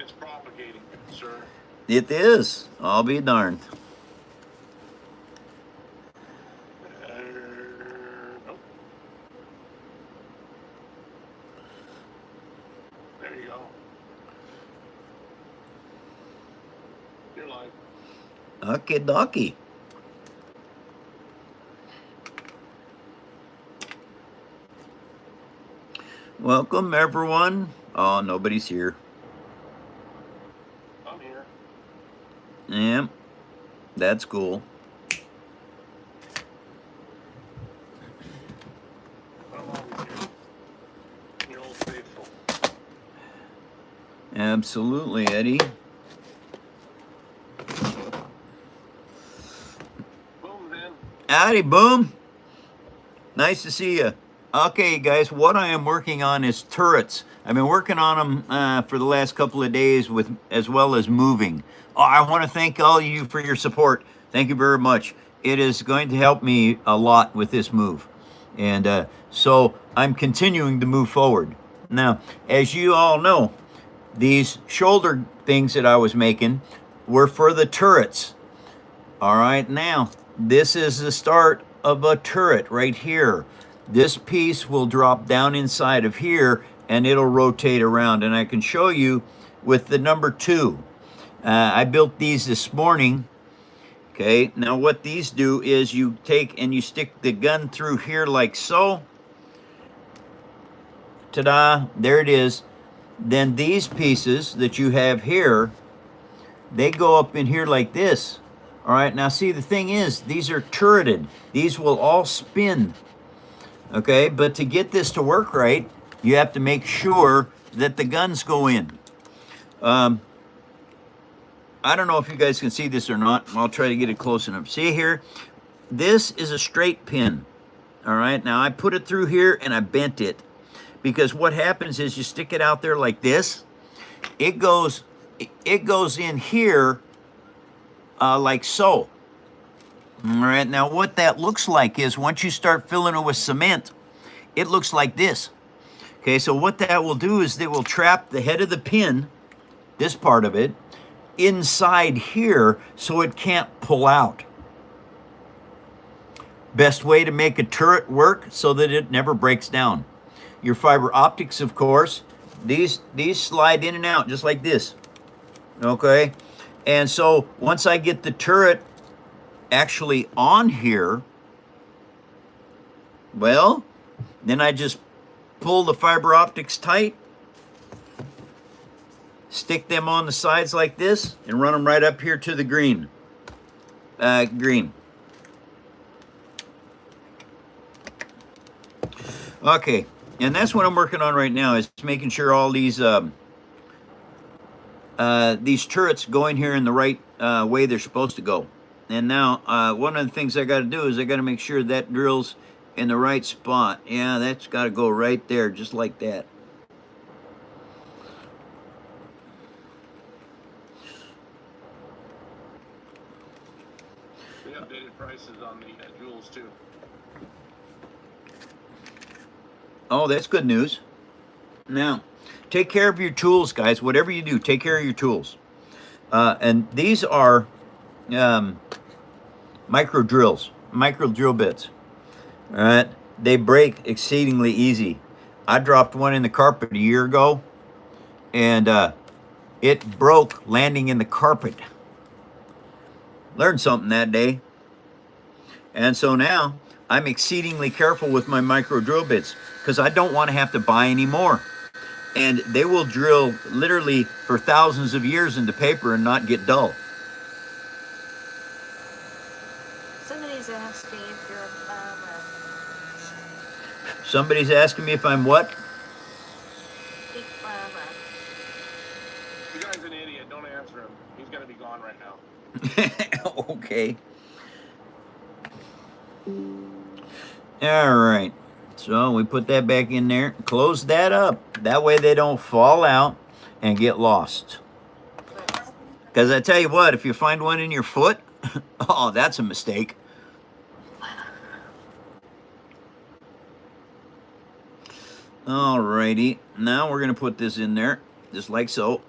It's propagating, sir. It is. I'll be darned. Nope. There you go. You're live. Okay, dokie. Welcome, everyone. Oh, nobody's here. I'm here. Yeah, that's cool. I'm always here. You're old faithful. Absolutely, Eddie. Boom, then. Howdy, Boom. Nice to see you. Okay, guys, what I am working on is turrets. I've been working on them for the last couple of days, with as well as moving. Oh, I want to thank all of you for your support. Thank you very much. It is going to help me a lot with this move. And so I'm continuing to move forward. Now, as you all know, these shoulder things that I was making were for the turrets. All right, now, this is the start of a turret right here. This piece will drop down inside of here and it'll rotate around. And I can show you with the number 2. I built these this morning. Okay, now what these do is you take and you stick the gun through here like so. Ta-da, there it is. Then these pieces that you have here, they go up in here like this. All right, now see, the thing is, these are turreted. These will all spin. Okay, but to get this to work right, you have to make sure that the guns go in. I don't know if you guys can see this or not. I'll try to get it close enough. See here? This is a straight pin. All right, now I put it through here and I bent it. Because what happens is you stick it out there like this. It goes in here like so. All right, now what that looks like is once you start filling it with cement, it looks like this. Okay, so what that will do is it will trap the head of the pin, this part of it, inside here so it can't pull out. Best way to make a turret work so that it never breaks down. Your fiber optics, of course, these slide in and out just like this. Okay, and so once I get the turret actually on here, well, then I just pull the fiber optics tight, stick them on the sides like this, and run them right up here to the green. Okay, and that's what I'm working on right now, is making sure all these turrets go in here in the right way they're supposed to go. And now, one of the things I got to do is I got to make sure that drills in the right spot. Yeah, that's got to go right there, just like that. We updated prices on the jewels, too. Oh, that's good news. Now, take care of your tools, guys. Whatever you do, take care of your tools. And these are micro drill bits. All right, they break exceedingly easy. I dropped one in the carpet a year ago, and it broke landing in the carpet. Learned something that day. And so now I'm exceedingly careful with my micro drill bits because I don't want to have to buy any more. And they will drill literally for thousands of years into paper and not get dull. Somebody's asking if you're a farmer. Somebody's asking me if I'm what? Big farmer. The guy's an idiot. Don't answer him. He's going to be gone right now. Okay. All right. So we put that back in there. Close that up. That way they don't fall out and get lost. Because I tell you what, if you find one in your foot, oh, that's a mistake. All righty. Now we're going to put this in there, just like so.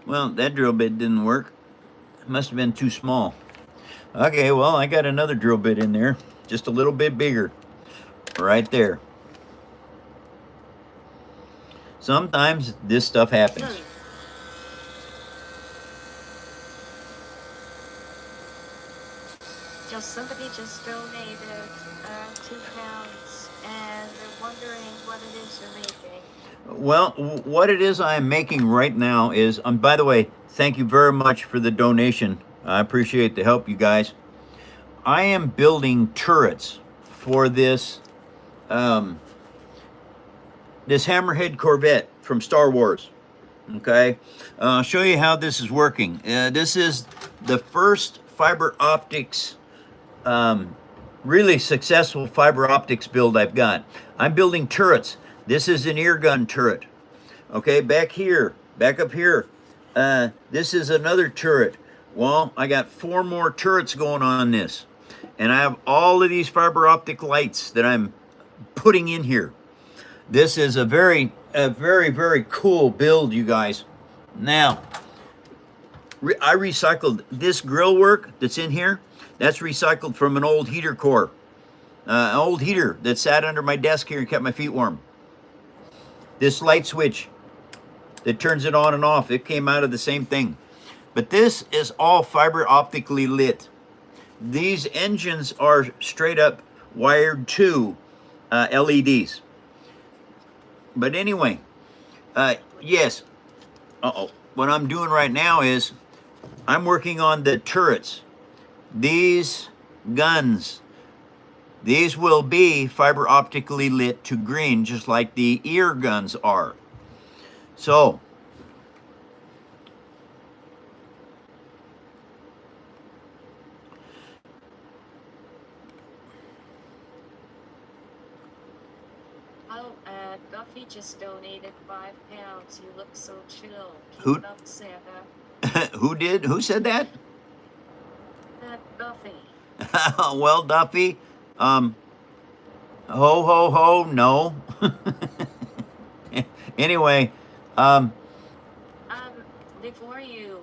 Well, that drill bit didn't work. It must have been too small. Okay, well, I got another drill bit in there, just a little bit bigger, right there. Sometimes this stuff happens. Somebody just donated £2, and they're wondering what it is you're making. Well, what it is I'm making right now is, by the way, thank you very much for the donation. I appreciate the help, you guys. I am building turrets for this this Hammerhead Corvette from Star Wars. Okay, I'll show you how this is working. This is the first fiber optics, really successful fiber optics build I've got. I'm building turrets. This is an ear gun turret. Okay, back up here, this is another turret. Well, I got 4 more turrets going on this, and I have all of these fiber optic lights that I'm putting in here. This is a very, very cool build, you guys. Now, I recycled this grill work that's in here. That's recycled from an old heater core, an old heater that sat under my desk here and kept my feet warm. This light switch that turns it on and off, it came out of the same thing. But this is all fiber optically lit. These engines are straight up wired to LEDs. But anyway, yes. What I'm doing right now is I'm working on the turrets. These guns, these will be fiber optically lit to green, just like the ear guns are. So, Duffy just donated £5. You look so chill. Keep Who- it up, Santa. who did? Who said that? Duffy. Well, Duffy, ho, ho, ho, no. Anyway, Before you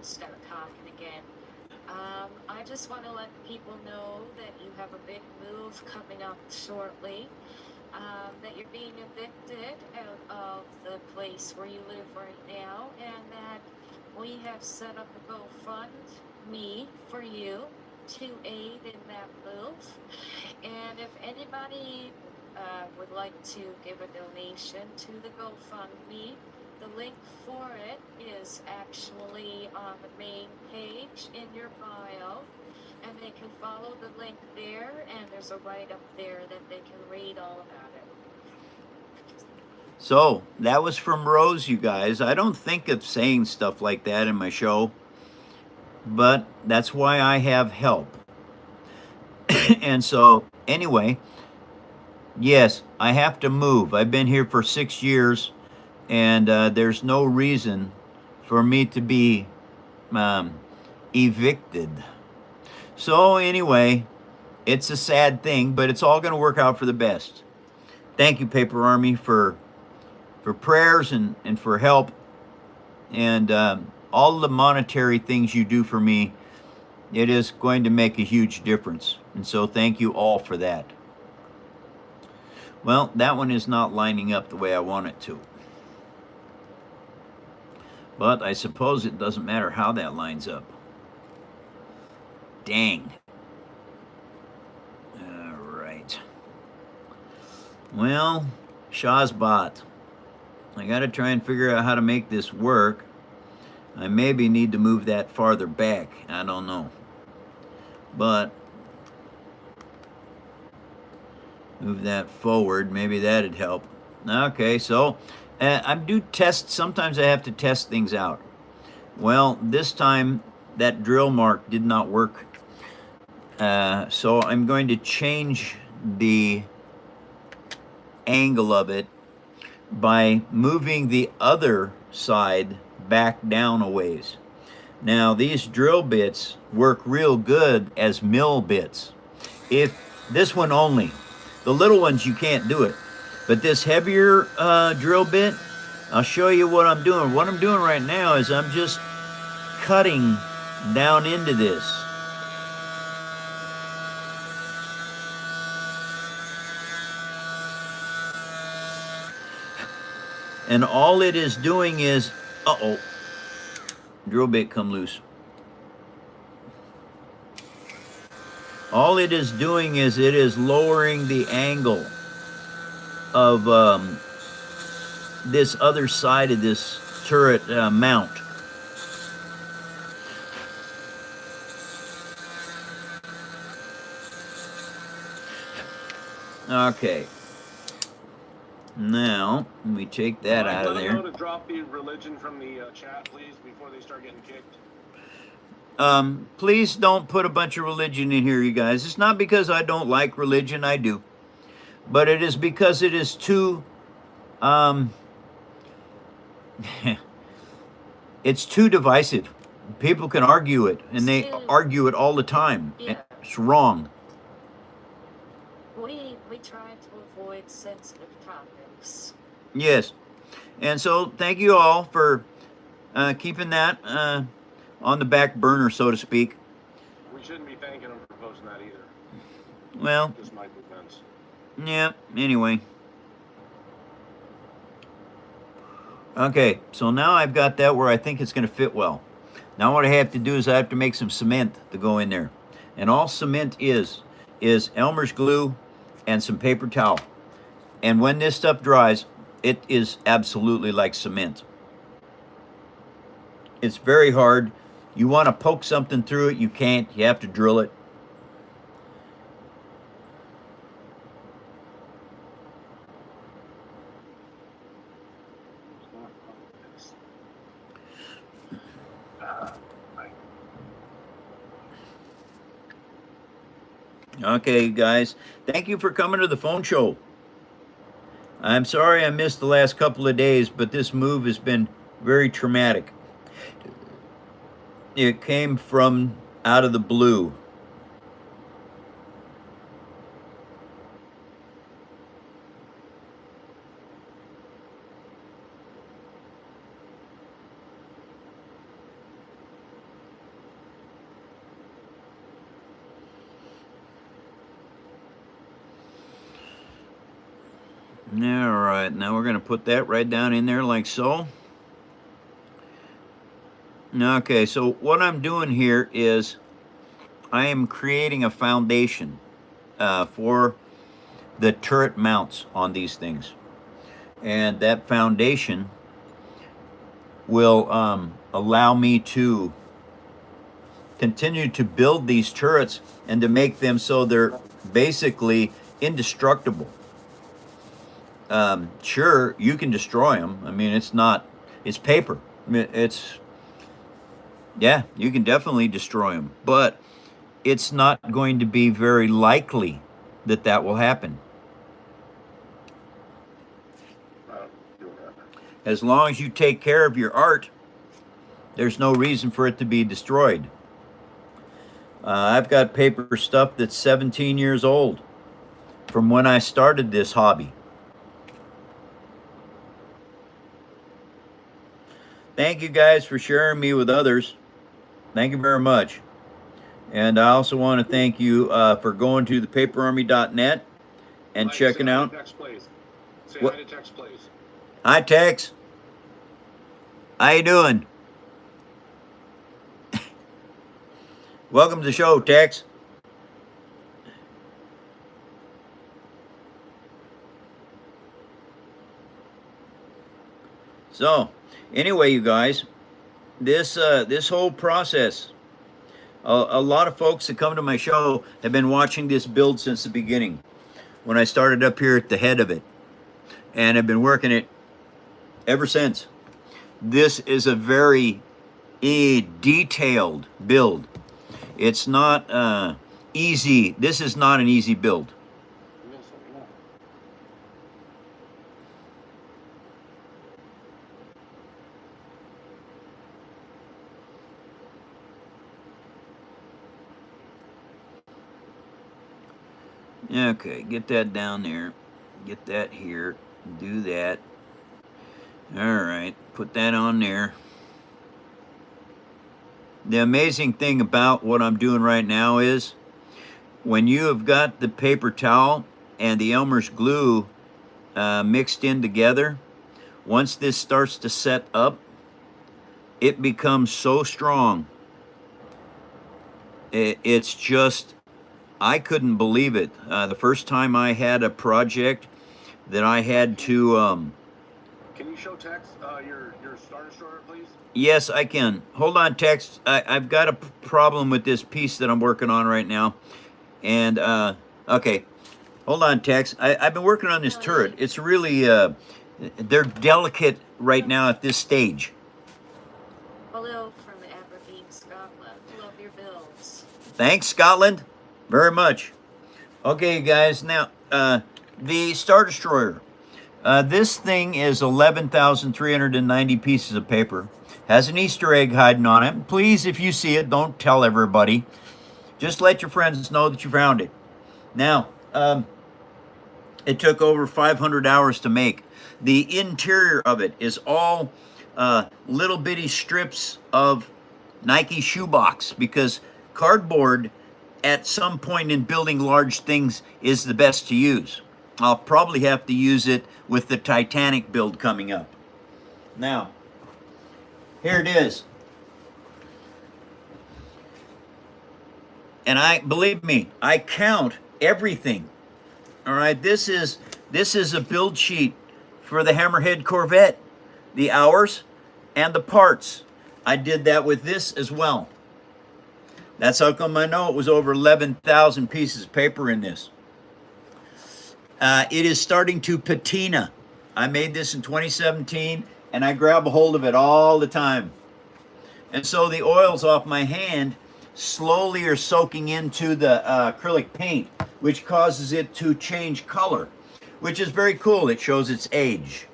start talking again, I just want to let people know that you have a big move coming up shortly. That you're being evicted out of the place where you live right now, and that we have set up a GoFundMe for you to aid in that move. And if anybody would like to give a donation to the GoFundMe, the link for it is actually on the main page in your bio. And they can follow the link there, and there's a write-up there that they can read all about it. so that was from Rose, you guys. I don't think of saying stuff like that in my show, but that's why I have help. And so, anyway, yes, I have to move. I've been here for 6 years, and there's no reason for me to be evicted. So anyway, it's a sad thing, but it's all going to work out for the best. Thank you, Paper Army, for prayers and for help, and all the monetary things you do for me. It is going to make a huge difference, and so thank you all for that. Well, that one is not lining up the way I want it to, but I suppose it doesn't matter how that lines up. Dang. All right. Well, Shazbot, I got to try and figure out how to make this work. I maybe need to move that farther back. I don't know. But move that forward. Maybe that'd help. Okay, so I do test. Sometimes I have to test things out. Well, this time that drill mark did not work. So I'm going to change the angle of it by moving the other side back down a ways. Now, these drill bits work real good as mill bits. If this one only, the little ones you can't do it, but this heavier drill bit, I'll show you what I'm doing. What I'm doing right now is I'm just cutting down into this. And all it is doing is, uh-oh, drill bit come loose. All it is doing is it is lowering the angle of this other side of this turret mount. Okay. Now, let me take that out of Let them there. know to drop the religion from the chat, please, before they start getting kicked. Please don't put a bunch of religion in here, you guys. It's not because I don't like religion, I do. But it is because it is too, it's too divisive. People can argue it, and they argue it all the time. Yeah. It's wrong. We try to avoid sensitive topics. Yes. And so thank you all for keeping that on the back burner, so to speak. We shouldn't be thanking them for posting that either. Well, Just my defense. yeah, anyway. Okay, so now I've got that where I think it's going to fit well. Now what I have to do is I have to make some cement to go in there. And all cement is Elmer's glue and some paper towel. And when this stuff dries, it is absolutely like cement. It's very hard. You want to poke something through it, you can't. You have to drill it. Okay, guys. Thank you for coming to the phone show. I'm sorry I missed the last couple of days, but this move has been very traumatic. It came from out of the blue. All right, now we're going to put that right down in there like so. Okay, so what I'm doing here is I am creating a foundation for the turret mounts on these things. And that foundation will allow me to continue to build these turrets and to make them so they're basically indestructible. Sure, you can destroy them. I mean, it's paper. Yeah, you can definitely destroy them, but it's not going to be very likely that that will happen. As long as you take care of your art, there's no reason for it to be destroyed. I've got paper stuff that's 17 years old from when I started this hobby. Thank you guys for sharing me with others. Thank you very much. And I also want to thank you for going to thepaperarmy.net and checking out. Tex, please. Say What? hi to Tex, please. Hi, Tex. How you doing? Welcome to the show, Tex. So, anyway, you guys, this whole process, a lot of folks that come to my show have been watching this build since the beginning, when I started up here at the head of it, and have been working it ever since. This is a very detailed build. It's not easy. This is not an easy build. Okay, get that down there. Get that here. Do that. All right, put that on there. The amazing thing about what I'm doing right now is when you have got the paper towel and the Elmer's glue mixed in together, once this starts to set up, it becomes so strong. It's just, I couldn't believe it. The first time I had a project that I had to, Can you show Tex your Star Destroyer, please? yes, I can. Hold on, Tex. I've got a problem with this piece that I'm working on right now. And, okay. Hold on, Tex. I've been working on this turret. It's really, they're delicate right now at this stage. Hello from Aberdeen, Scotland. Love your builds. Thanks, Scotland, very much. Okay, guys, now, the Star Destroyer. This thing is 11,390 pieces of paper. Has an Easter egg hiding on it. Please, if you see it, don't tell everybody. Just let your friends know that you found it. Now, it took over 500 hours to make. The interior of it is all little bitty strips of Nike shoebox, because cardboard at some point in building large things is the best to use. I'll probably have to use it with the Titanic build coming up. Now, here it is. And believe me, I count everything. All right, this is a build sheet for the Hammerhead Corvette, the hours and the parts. I did that with this as well. That's how come I know it was over 11,000 pieces of paper in this. It is starting to patina. I made this in 2017, and I grab a hold of it all the time. And so the oils off my hand slowly are soaking into the acrylic paint, which causes it to change color, which is very cool. It shows its age.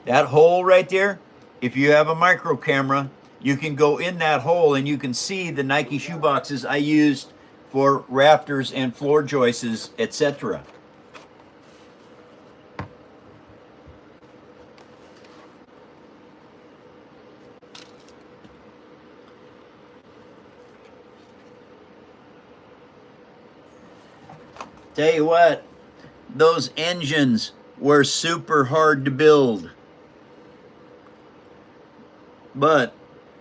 That hole right there, if you have a micro camera, you can go in that hole and you can see the Nike shoeboxes I used for rafters and floor joists, etc. Tell you what, those engines were super hard to build. But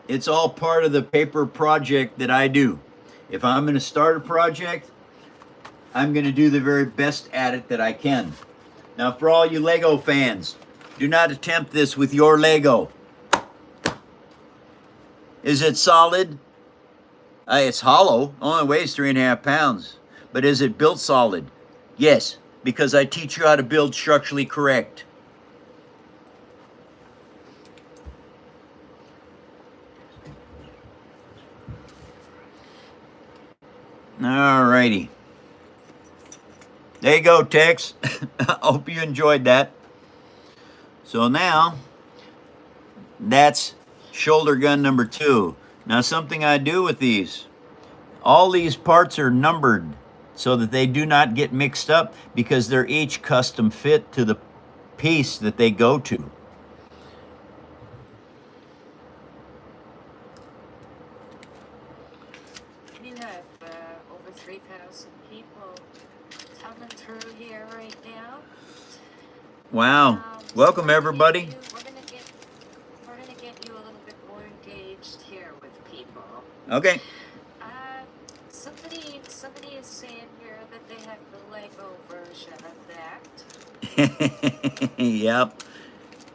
it's all part of the paper project that I do. If I'm going to start a project, I'm going to do the very best at it that I can. Now, for all you Lego fans, do not attempt this with your Lego. Is it solid? It's hollow, only weighs 3.5 pounds. But is it built solid? Yes, because I teach you how to build structurally correct. Alrighty. There you go, Tex. I hope you enjoyed that. So now, that's shoulder gun number 2. Now, something I do with these, all these parts are numbered so that they do not get mixed up, because they're each custom fit to the piece that they go to. You have over 3,000 people coming through here right now. Wow. Welcome, everybody. We're gonna get you a little bit more engaged here with people. Okay. Somebody is saying here that they have the Lego version of that. Yep.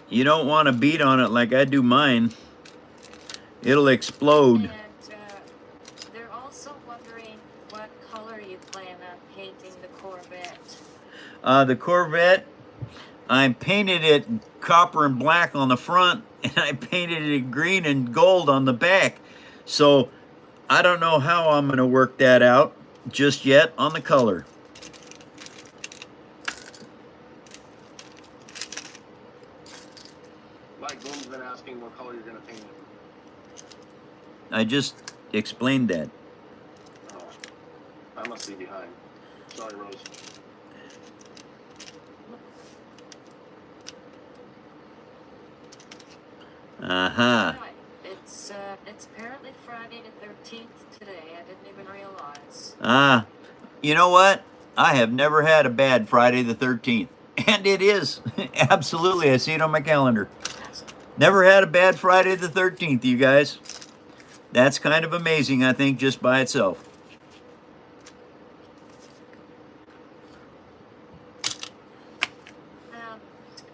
You don't want to beat on it like I do mine. It'll explode. And they're also wondering what color you plan on painting the Corvette. The Corvette, I painted it copper and black on the front, and I painted it green and gold on the back. So I don't know how I'm going to work that out just yet on the color. Like Boom's been asking what color you're going to paint it. I just explained that. Oh, I must be behind. Sorry, Rose. Uh-huh. Right. It's apparently Friday the 13th today. I didn't even realize. You know what? I have never had a bad Friday the 13th. And it is. Absolutely. I see it on my calendar. Never had a bad Friday the 13th, you guys. That's kind of amazing, I think, just by itself.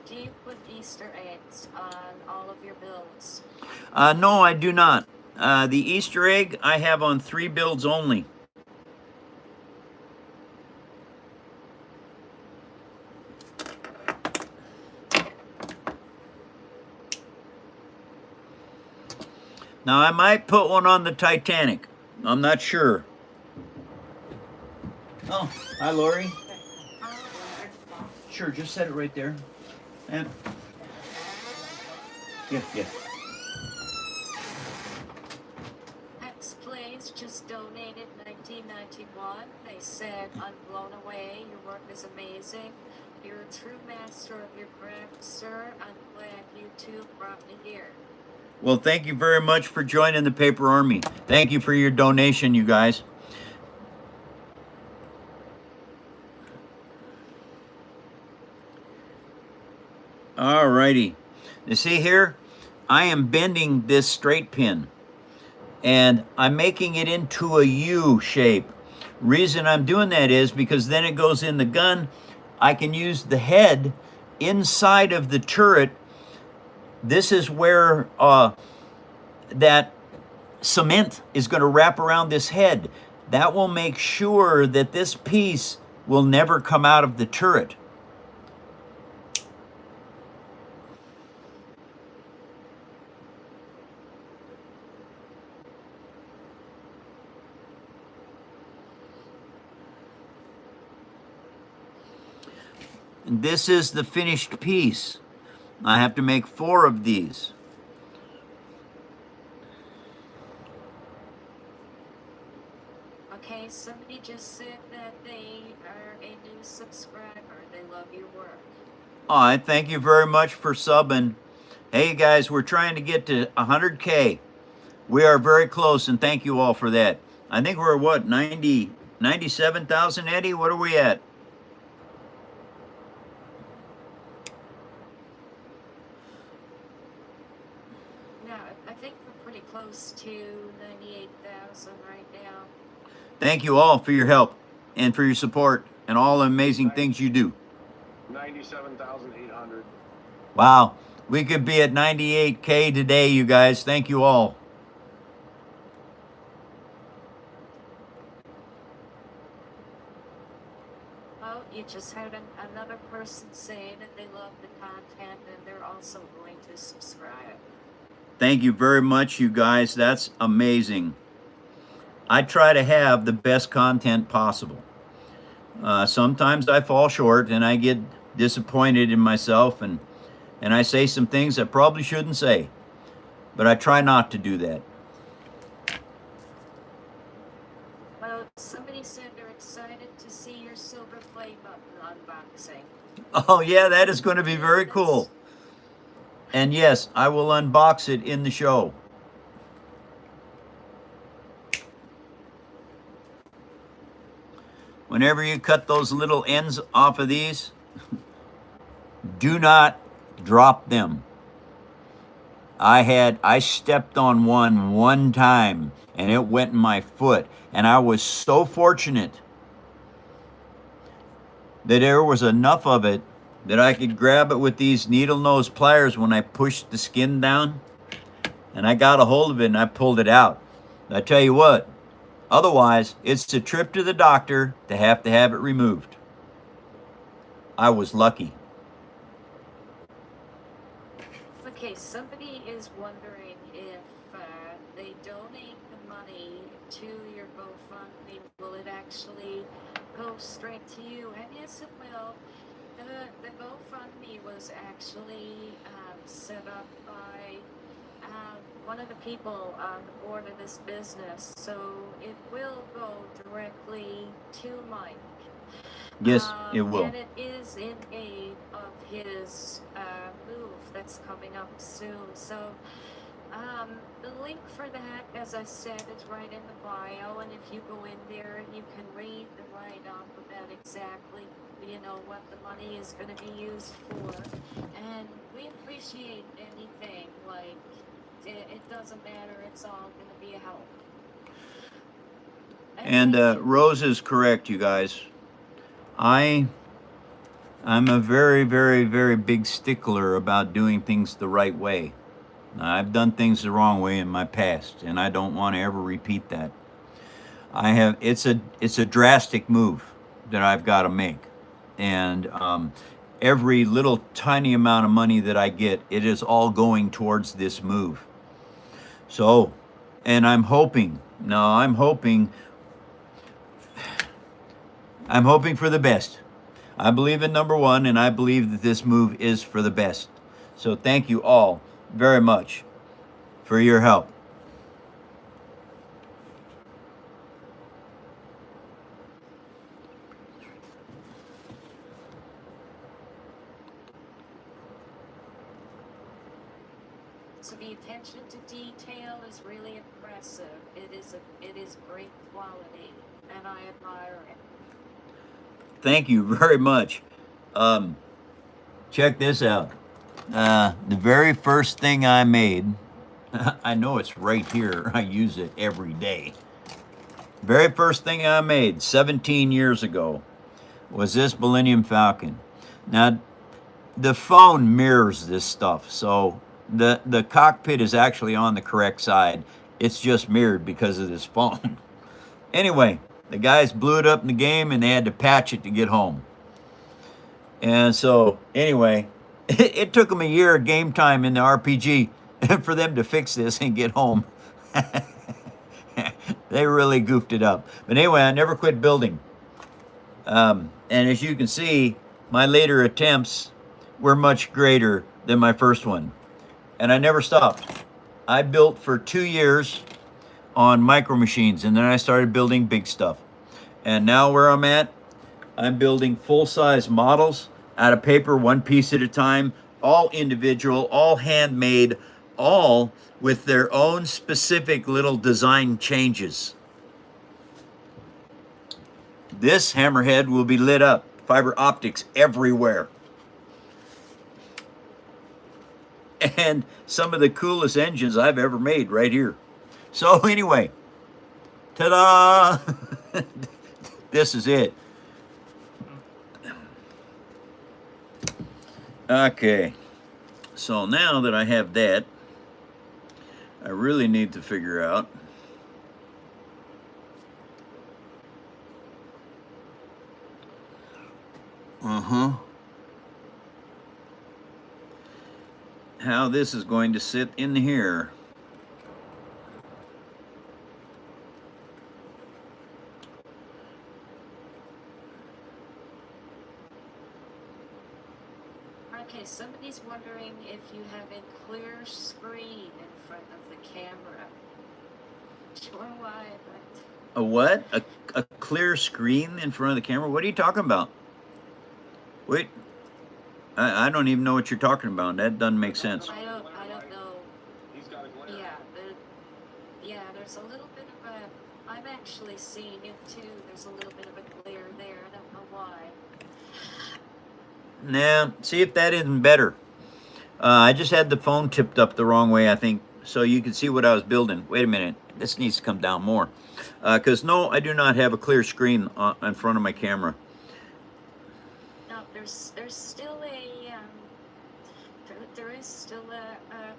Do you put Easter eggs on all of your builds? No, I do not. The Easter egg I have on 3 builds only. Now, I might put one on the Titanic. I'm not sure. Oh, hi, Lori. Sure, just set it right there. And yeah. X-Plays just donated $19.91. They said, I'm blown away. Your work is amazing. You're a true master of your craft, sir. I'm glad you two brought me here. Well, thank you very much for joining the Paper Army. Thank you for your donation, you guys. All righty. You see here, I am bending this straight pin, and I'm making it into a U shape. Reason I'm doing that is because then it goes in the gun. I can use the head inside of the turret. This is where that cement is going to wrap around this head. That will make sure that this piece will never come out of the turret. And this is the finished piece. I have to make 4 of these. Okay, somebody just said that they are a new subscriber. They love your work. All right, thank you very much for subbing. Hey guys, we're trying to get to 100K. We are very close, and thank you all for that. I think we're what, 97,000, Eddie? What are we at? No, I think we're pretty close to 98,000 right now. Thank you all for your help and for your support and all the amazing things you do. 97,800. Wow, we could be at 98K today, you guys. Thank you all. Well, you just heard another person say that they love the content and they're also going to subscribe. Thank you very much, you guys. That's amazing. I try to have the best content possible. Sometimes I fall short and I get disappointed in myself, and I say some things I probably shouldn't say, but I try not to do that. Well, somebody said they're excited to see your silver play button unboxing. Oh yeah, that is going to be very cool. And yes, I will unbox it in the show. Whenever you cut those little ends off of these, do not drop them. I stepped on one time and it went in my foot, and I was so fortunate that there was enough of it that I could grab it with these needle nose pliers when I pushed the skin down, and I got a hold of it and I pulled it out. I tell you what, otherwise it's a trip to the doctor to have it removed. I was lucky. Okay, somebody is wondering if they donate the money to your GoFundMe, will it actually go straight to you? And yes, it will. The GoFundMe was actually set up by one of the people on the board of this business, so it will go directly to Mike. Yes, it will. And it is in aid of his move that's coming up soon. So the link for that, as I said, is right in the bio, and if you go in there, you can read the write-up about exactly, you know, what the money is going to be used for. And we appreciate anything, like, it doesn't matter, it's all going to be a help. And Rose is correct, you guys. I'm a very, very, very big stickler about doing things the right way. Now, I've done things the wrong way in my past, and I don't want to ever repeat that. It's a drastic move that I've got to make, and every little tiny amount of money that I get, it is all going towards this move. So, and I'm hoping for the best. I believe in number one, and I believe that this move is for the best. So thank you all very much for your help. So the attention to detail is really impressive. It is great quality, and I admire it. Thank you very much. Check this out. The very first thing I made, I know it's right here. I use it every day. Very first thing I made 17 years ago was this Millennium Falcon. Now, the phone mirrors this stuff, so the cockpit is actually on the correct side. It's just mirrored because of this phone. Anyway, the guys blew it up in the game, and they had to patch it to get home. And so, anyway, it took them a year of game time in the RPG for them to fix this and get home. They really goofed it up. But anyway, I never quit building. And as you can see, my later attempts were much greater than my first one. And I never stopped. I built for 2 years on micro machines, and then I started building big stuff. And now where I'm at, I'm building full-size models out of paper, one piece at a time, all individual, all handmade, all with their own specific little design changes. This Hammerhead will be lit up, fiber optics everywhere. And some of the coolest engines I've ever made right here. So anyway, ta-da! This is it. Okay, so now that I have that, I really need to figure out how this is going to sit in here. Okay, somebody's wondering if you have a clear screen in front of the camera. Sure, why, but... A what? A clear screen in front of the camera? What are you talking about? Wait, I don't even know what you're talking about. That doesn't make sense. I don't know. He's got a glare. Yeah, there's a little bit of a... I'm actually seeing it too. There's a little bit of a glare there. I don't know why. Nah, see if that isn't better. I just had the phone tipped up the wrong way, I think, so you can see what I was building. Wait a minute. This needs to come down more. Because no, I do not have a clear screen in front of my camera. No, there's still a... there is still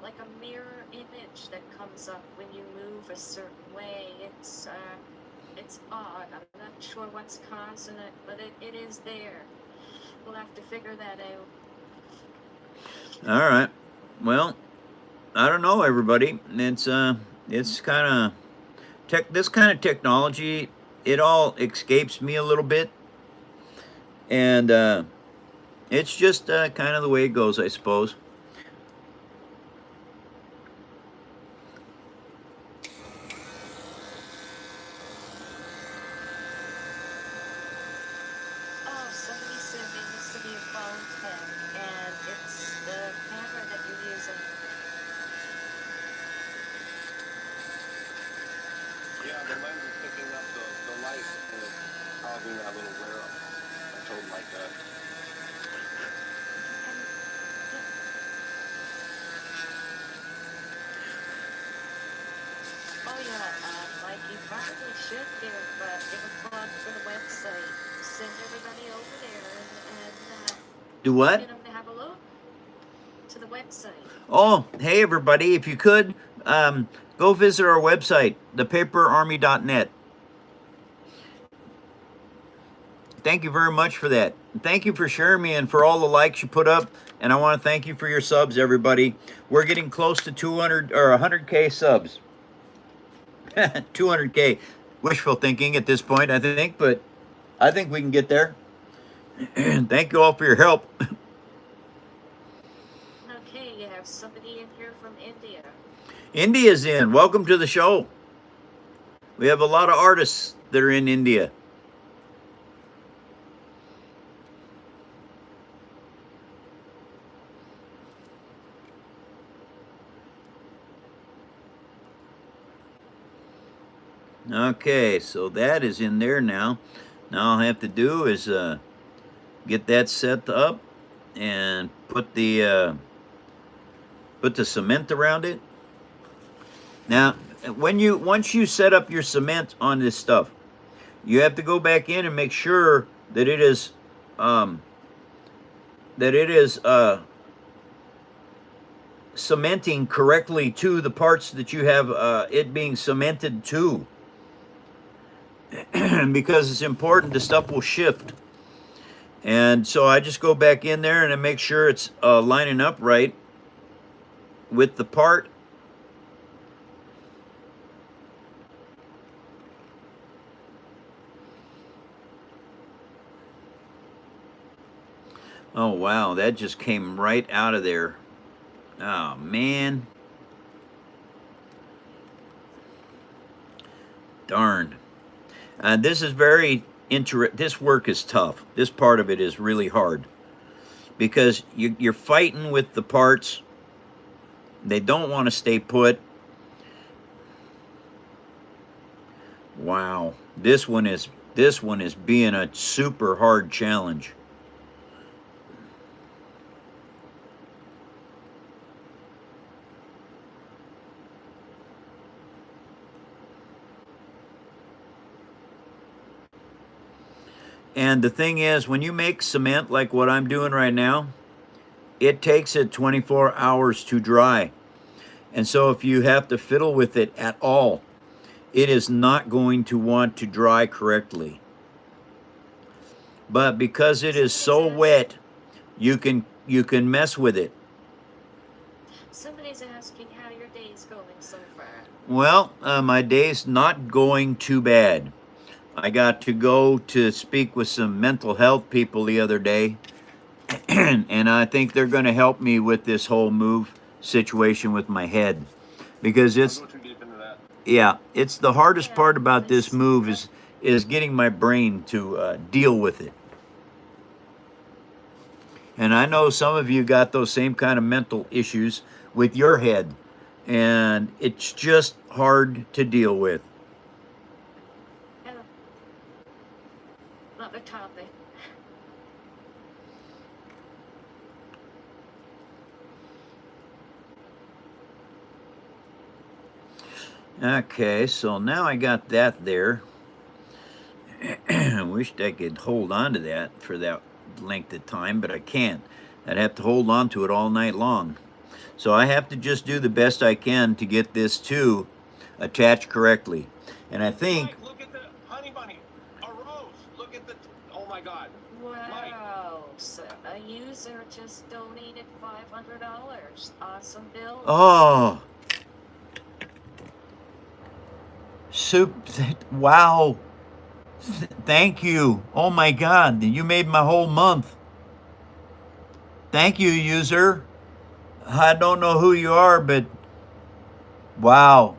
like a mirror image that comes up when you move a certain way. It's odd. I'm not sure what's causing it, but it is there. We'll have to figure that out. All right. Well, I don't know, everybody. It's kind of this kind of technology. It all escapes me a little bit, and it's just kind of the way it goes, I suppose. the lens is picking up the light and it's causing that little glare up. I told Mike that. Oh yeah, Mike, you probably should give a plug for the website. Send everybody over there and Do what? get them to have a look to the website. Oh, hey everybody, if you could, go visit our website, thepaperarmy.net. Thank you very much for that. Thank you for sharing me and for all the likes you put up. And I want to thank you for your subs, everybody. We're getting close to 200 or 100K subs. 200K. Wishful thinking at this point, I think, but I think we can get there. Thank you all for your help. Okay, you have somebody in here from India. India's in. Welcome to the show. We have a lot of artists that are in India. Okay, so that is in there now. Now all I have to do is get that set up and put the cement around it. Now, once you set up your cement on this stuff, you have to go back in and make sure that it is cementing correctly to the parts that you have it being cemented to. Because it's important, the stuff will shift. And so I just go back in there and I make sure it's lining up right with the part. Oh wow, that just came right out of there. Oh man. Darn. This is very this work is tough. This part of it is really hard because you're fighting with the parts. They don't want to stay put. Wow, this one is being a super hard challenge. And the thing is, when you make cement like what I'm doing right now, it takes it 24 hours to dry. And so if you have to fiddle with it at all, it is not going to want to dry correctly. But because it is so wet, you can mess with it. Somebody's asking how your day's going so far. Well, my day's not going too bad. I got to go to speak with some mental health people the other day, and I think they're going to help me with this whole move situation with my head, because it's it's the hardest part about this move is getting my brain to deal with it. And I know some of you got those same kind of mental issues with your head, and it's just hard to deal with. Another topic. Okay, so now I got that there. I wish I could hold on to that for that length of time, but I can't. I'd have to hold on to it all night long. So I have to just do the best I can to get this to attach correctly. And I think... Mike, look at the honey bunny. A rose. Look at the... Oh my God. Wow. So a user just donated $500. Awesome bill. Oh. Wow. Thank you. Oh my God. You made my whole month. Thank you, user. I don't know who you are, but wow.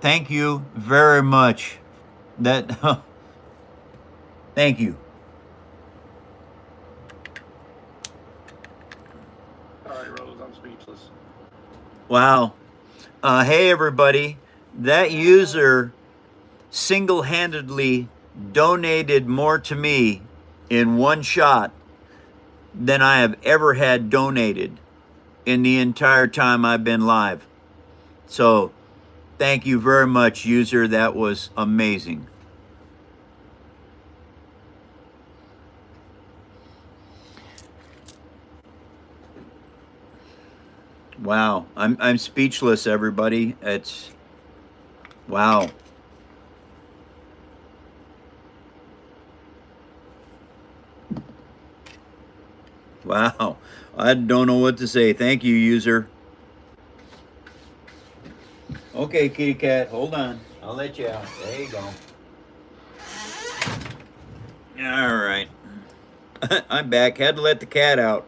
Thank you very much. Thank you. Sorry, Rose, I'm speechless. Wow. Hey, everybody. That user single-handedly donated more to me in one shot than I have ever had donated in the entire time I've been live. So thank you very much, user. That was amazing. Wow, I'm speechless, everybody. It's wow. Wow. I don't know what to say. Thank you, user. Okay, kitty cat, hold on. I'll let you out. There you go. All right. I'm back. Had to let the cat out.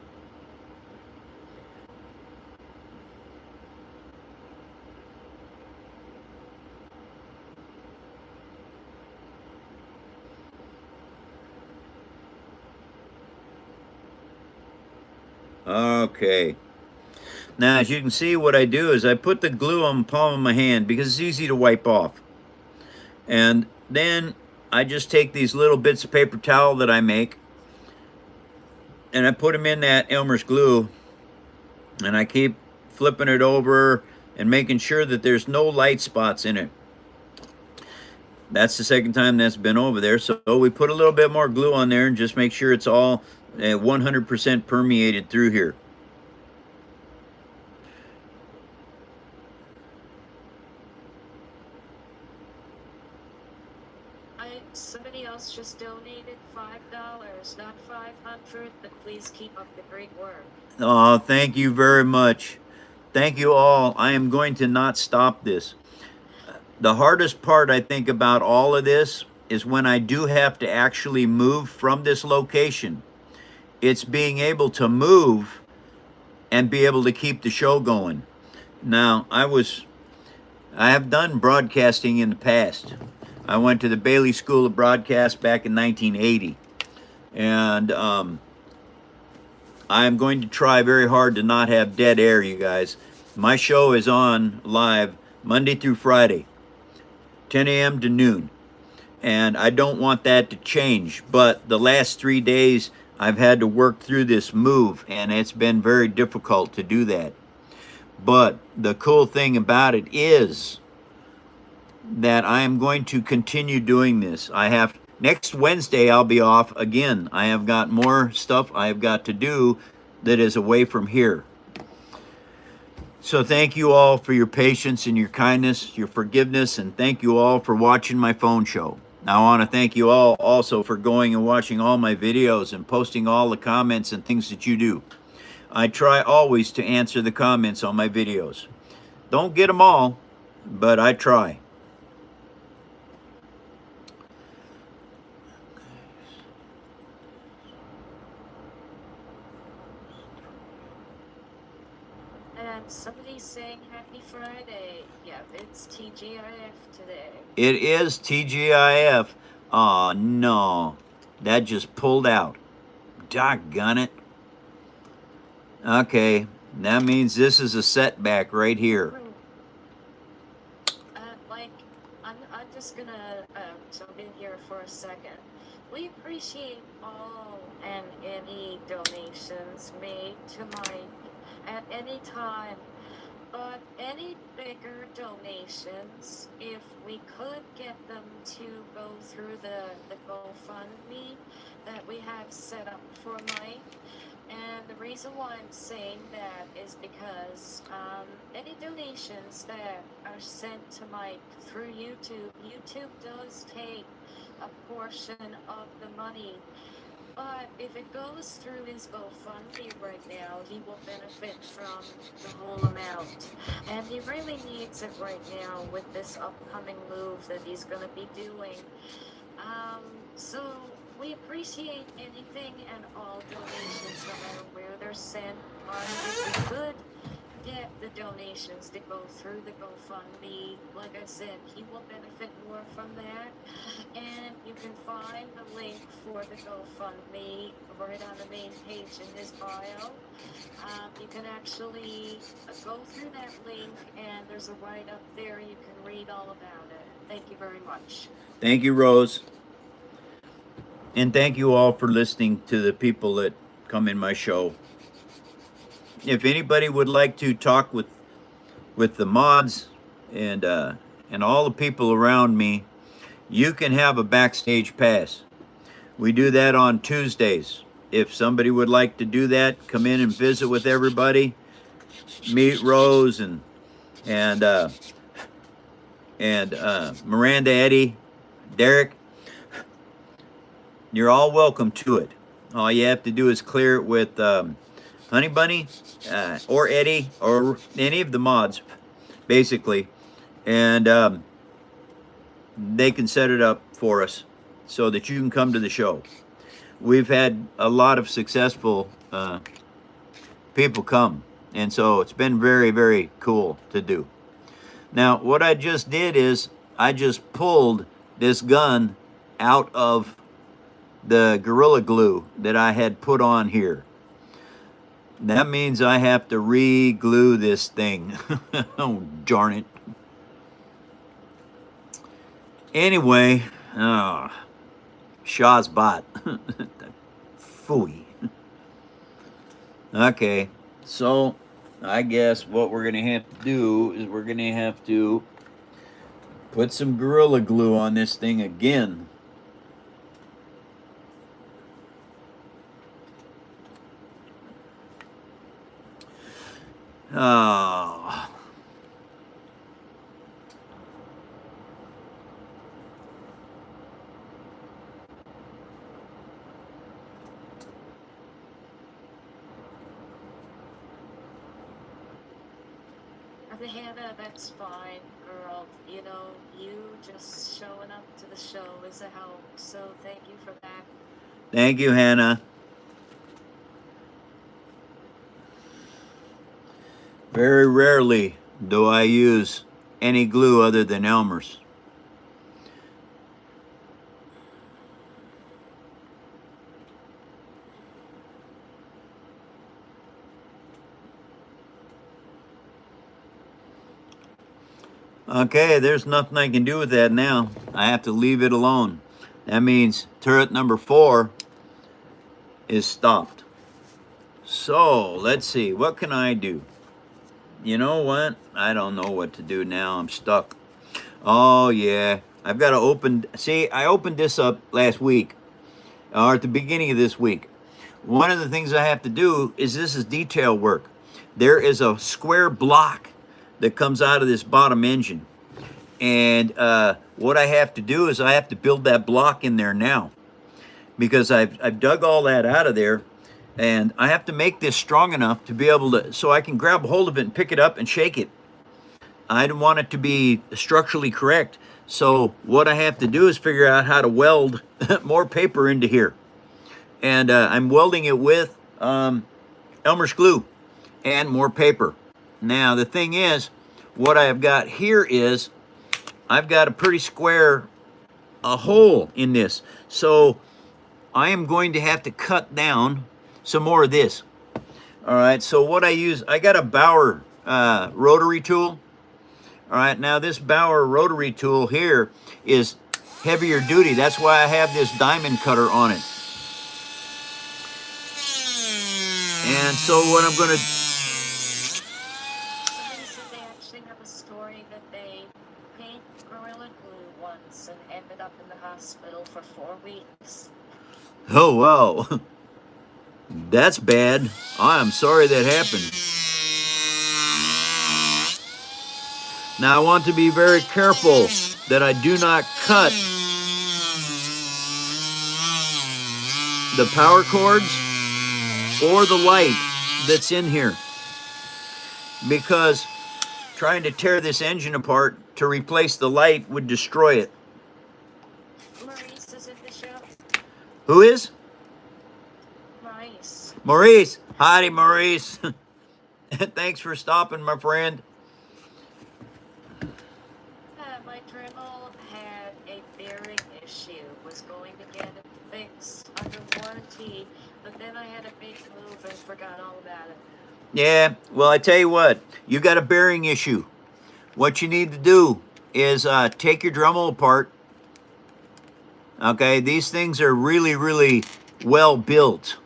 Okay. Now, as you can see, what I do is I put the glue on the palm of my hand because it's easy to wipe off. And then I just take these little bits of paper towel that I make and I put them in that Elmer's glue, and I keep flipping it over and making sure that there's no light spots in it. That's the second time that's been over there. So we put a little bit more glue on there and just make sure it's all 100% permeated through here. Somebody else just donated $5, not 500, but please keep up the great work. Oh, thank you very much. Thank you all. I am going to not stop this. The hardest part, I think, about all of this is when I do have to actually move from this location. It's being able to move and be able to keep the show going. Now, I have done broadcasting in the past. I went to the Bailey School of Broadcast back in 1980. And I'm going to try very hard to not have dead air, you guys. My show is on live Monday through Friday, 10 a.m. to noon. And I don't want that to change. But the last 3 days, I've had to work through this move, and it's been very difficult to do that. But the cool thing about it is that I am going to continue doing this. Next Wednesday, I'll be off again. I have got more stuff I have got to do that is away from here. So thank you all for your patience and your kindness, your forgiveness, and thank you all for watching my phone show. I want to thank you all also for going and watching all my videos and posting all the comments and things that you do. I try always to answer the comments on my videos. Don't get them all, but I try. And somebody's saying Happy Friday. Yep, it's TGIF today. It is TGIF. Oh no, that just pulled out. Doggone it. Okay, that means this is a setback right here. I'm just gonna jump in here for a second. We appreciate all and any donations made to Mike at any time. But any bigger donations, if we could get them to go through the GoFundMe that we have set up for Mike. And the reason why I'm saying that is because any donations that are sent to Mike through YouTube, YouTube does take a portion of the money. But if it goes through his GoFundMe right now, he will benefit from the whole amount. And he really needs it right now with this upcoming move that he's going to be doing. So we appreciate anything and all donations, no matter where they're sent. But if we could get the donations to go through the GoFundMe, like I said, he will benefit more from that. And you can find the link for the GoFundMe right on the main page in his bio. You can actually go through that link, and there's a write-up there. You can read all about it. Thank you very much. Thank you, Rose. And thank you all for listening to the people that come in my show. If anybody would like to talk with the mods and all the people around me, you can have a backstage pass. We do that on Tuesdays. If somebody would like to do that, come in and visit with everybody, meet Rose and Miranda, Eddie, Derek. You're all welcome to it. All you have to do is clear it with Honey Bunny or Eddie or any of the mods, basically, and they can set it up for us so that you can come to the show. We've had a lot of successful people come, and so it's been very, very cool to do. Now, what I just did is I just pulled this gun out of the Gorilla Glue that I had put on here. That means I have to re-glue this thing. Oh, darn it. Anyway, Shaw's bot. Phooey. Okay, so I guess what we're going to have to do is we're going to have to put some Gorilla Glue on this thing again. Oh. Hannah, that's fine, girl. You know, you just showing up to the show is a help, so thank you for that. Thank you, Hannah. Very rarely do I use any glue other than Elmer's. Okay, there's nothing I can do with that now. I have to leave it alone. That means turret number 4 is stopped. So, let's see. What can I do? You know what? I don't know what to do now. I'm stuck. Oh, yeah. I've got to open... See, I opened this up last week. Or at the beginning of this week. One of the things I have to do is this is detail work. There is a square block that comes out of this bottom engine. And what I have to do is I have to build that block in there now. Because I've dug all that out of there. And I have to make this strong enough to be able to, so I can grab hold of it and pick it up and shake it. I don't want it to be structurally correct. So what I have to do is figure out how to weld more paper into here. And I'm welding it with Elmer's glue and more paper. Now the thing is, what I've got here is, I've got a pretty square hole in this. So I am going to have to cut down some more of this. All right, so what I use, I got a Bauer rotary tool. All right, now this Bauer rotary tool here is heavier duty. That's why I have this diamond cutter on it. And so what I'm going to... Somebody said they actually have a story that they paint Gorilla Glue once and ended up in the hospital for 4 weeks. Oh, wow. That's bad. I'm sorry that happened. Now I want to be very careful that I do not cut the power cords or the light that's in here, because trying to tear this engine apart to replace the light would destroy it. Maurice is in the show. Who is? Maurice. Maurice. Howdy, Maurice. Thanks for stopping, my friend. My Dremel had a bearing issue, was going to get it fixed under warranty, but then I had a big move and forgot all about it. Yeah, well, I tell you what, you got a bearing issue. What you need to do is take your Dremel apart. Okay, these things are really, really well built.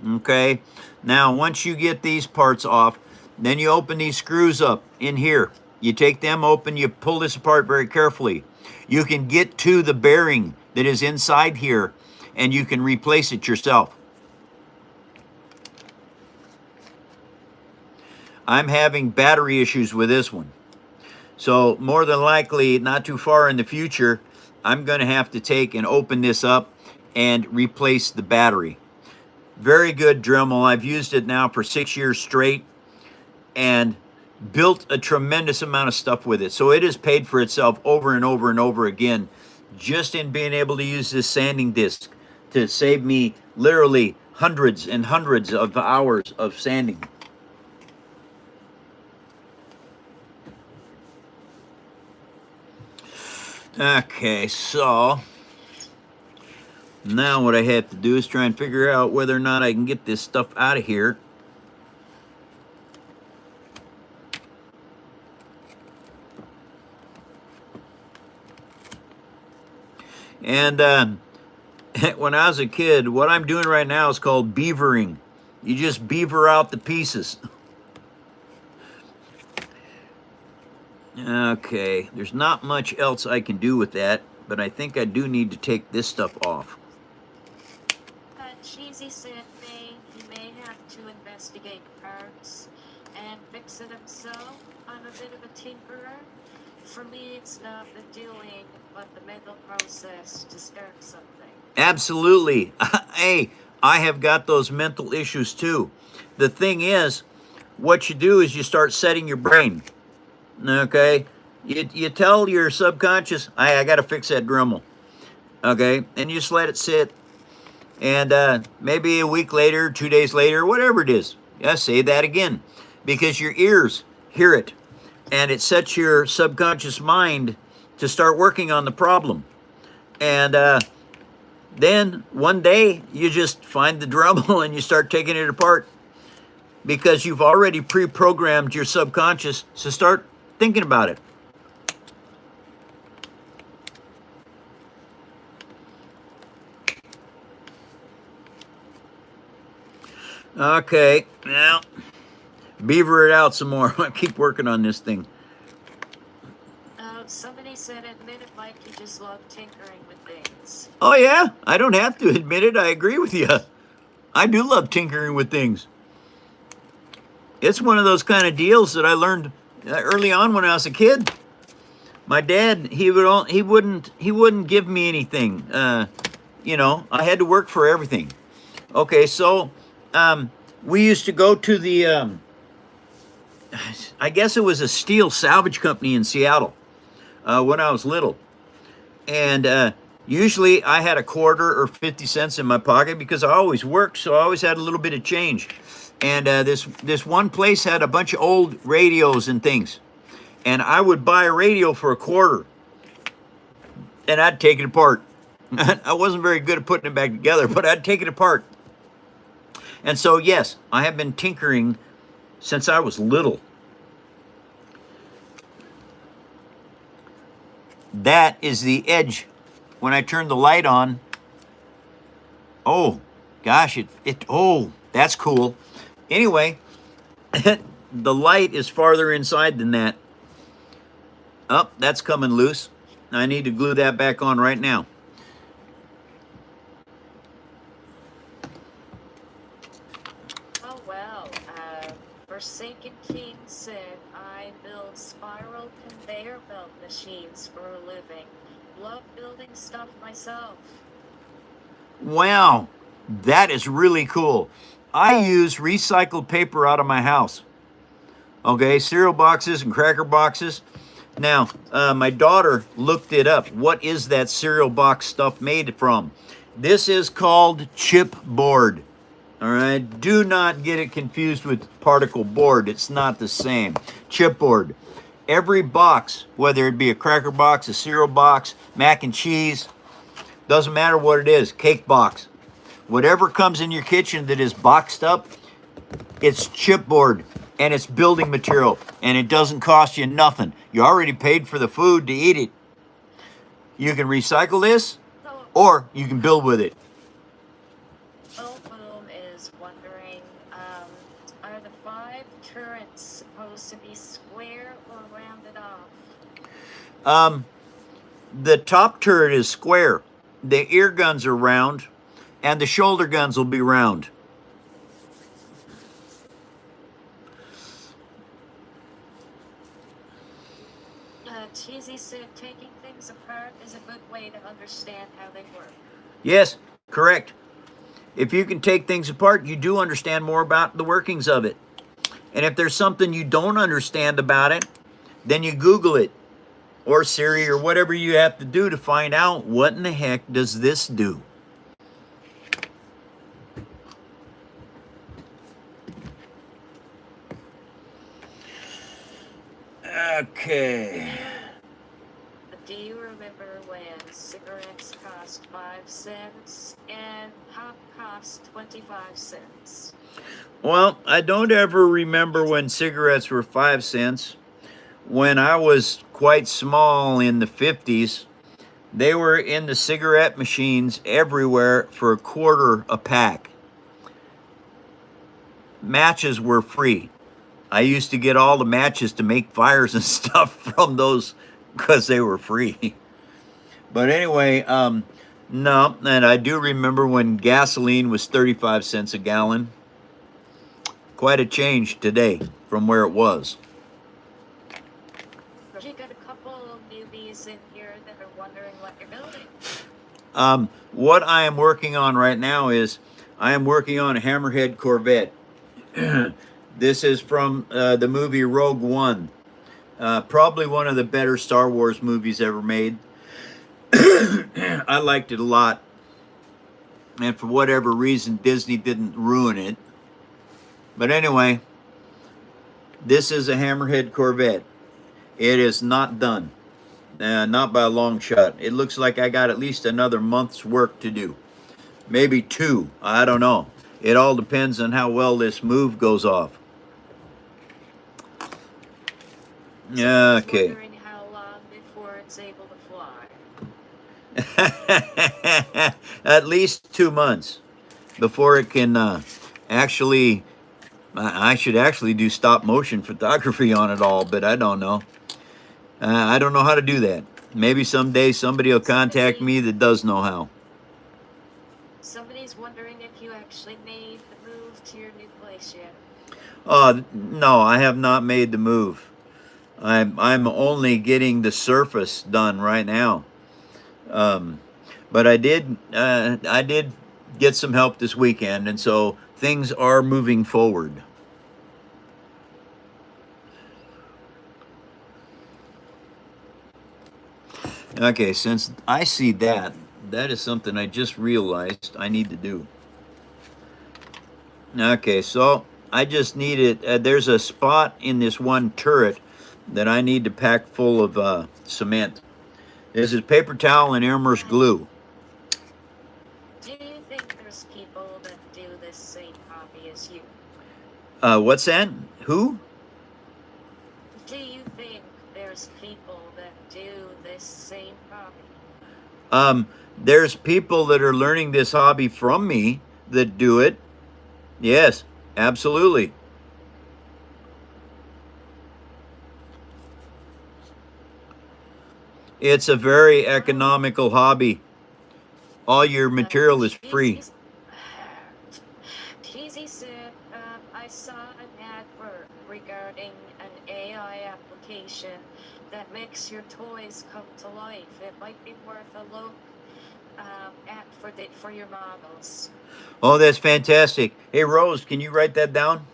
Okay, now once you get these parts off, then you open these screws up in here. You take them open, you pull this apart very carefully. You can get to the bearing that is inside here, and you can replace it yourself. I'm having battery issues with this one. So more than likely, not too far in the future, I'm going to have to take and open this up and replace the battery. Very good Dremel. I've used it now for 6 years straight and built a tremendous amount of stuff with it. So it has paid for itself over and over and over again, just in being able to use this sanding disc to save me literally hundreds and hundreds of hours of sanding. Okay, so now what I have to do is try and figure out whether or not I can get this stuff out of here. And when I was a kid, what I'm doing right now is called beavering. You just beaver out the pieces. Okay, there's not much else I can do with that, but I think I do need to take this stuff off. Cheesy said he may have to investigate parts and fix it himself. I'm a bit of a tinkerer. For me, it's not the doing, but the mental process to start something. Absolutely. Hey, I have got those mental issues too. The thing is, what you do is you start setting your brain. Okay? You tell your subconscious, I got to fix that Dremel. Okay? And you just let it sit. And maybe a week later, 2 days later, whatever it is, say that again. Because your ears hear it. And it sets your subconscious mind to start working on the problem. And then one day, you just find the Dremel and you start taking it apart. Because you've already pre-programmed your subconscious to start thinking about it. Okay, now beaver it out some more. I keep working on this thing. Somebody said admit it like you just love tinkering with things. Oh yeah, I don't have to admit it. I agree with you. I do love tinkering with things. It's one of those kind of deals that I learned early on when I was a kid. My dad, he wouldn't give me anything. You know, I had to work for everything. Okay, so we used to go to the I guess it was a steel salvage company in Seattle when I was little. And usually I had a quarter or 50 cents in my pocket because I always worked, so I always had a little bit of change. And this one place had a bunch of old radios and things. And I would buy a radio for a quarter. And I'd take it apart. I wasn't very good at putting it back together, but I'd take it apart. And so, yes, I have been tinkering since I was little. That is the edge. When I turn the light on, oh, gosh, oh, that's cool. Anyway, the light is farther inside than that. Oh, that's coming loose. I need to glue that back on right now. Oh, well, Forsaken King said, I build spiral conveyor belt machines for a living. Love building stuff myself. Wow, that is really cool. I use recycled paper out of my house. Okay, cereal boxes and cracker boxes. Now, my daughter looked it up. What is that cereal box stuff made from? This is called chipboard. All right, do not get it confused with particle board. It's not the same. Chipboard. Every box, whether it be a cracker box, a cereal box, mac and cheese, doesn't matter what it is, cake box. Whatever comes in your kitchen that is boxed up, it's chipboard. and it's building material, and it doesn't cost you nothing. You already paid for the food to eat it. You can recycle this, So, or you can build with it. Old Boom is wondering, are the 5 turrets supposed to be square or rounded off? The top turret is square. The ear guns are round, and the shoulder guns will be round. Cheesy said taking things apart is a good way to understand how they work. Yes, correct. If you can take things apart, you do understand more about the workings of it. And if there's something you don't understand about it, then you Google it, or Siri, or whatever you have to do to find out what in the heck does this do. Okay. Do you remember when cigarettes cost 5 cents and pop cost 25 cents? Well, I don't ever remember when cigarettes were 5 cents. When I was quite small in the 50s, they were in the cigarette machines everywhere for $0.25 a pack. Matches were free. I used to get all the matches to make fires and stuff from those because they were free. But anyway, no, and I do remember when gasoline was 35 cents a gallon. Quite a change today from where it was. You got a couple of newbies in here that are wondering what you're building. What I am working on right now is I am working on a Hammerhead Corvette. This is from the movie Rogue One. Probably one of the better Star Wars movies ever made. I liked it a lot. And for whatever reason, Disney didn't ruin it. But anyway, this is a Hammerhead Corvette. It is not done. Not by a long shot. It looks like I got at least another month's work to do. Maybe 2. I don't know. It all depends on how well this move goes off. Okay. Wondering how long before it's able to fly. At least 2 months before it can actually. I should actually do stop motion photography on it all, but I don't know. I don't know how to do that. Maybe someday somebody will contact me that does know how. Somebody's wondering if you actually made the move to your new place yet. No, I have not made the move. I'm only getting the surface done right now. But I did get some help this weekend, and so things are moving forward. Okay, since I see that is something I just realized I need to do. Okay, so I just need it. There's a spot in this one turret that I need to pack full of cement. This is paper towel and Elmer's glue. Do you think there's people that do this same hobby as you? What's that? Who? Do you think there's people that do this same hobby? There's people that are learning this hobby from me that do it. Yes, absolutely. It's a very economical hobby. All your material is free. Cheesy said, I saw an advert regarding an AI application that makes your toys come to life. It might be worth a look for your models. Oh, that's fantastic. Hey, Rose, can you write that down?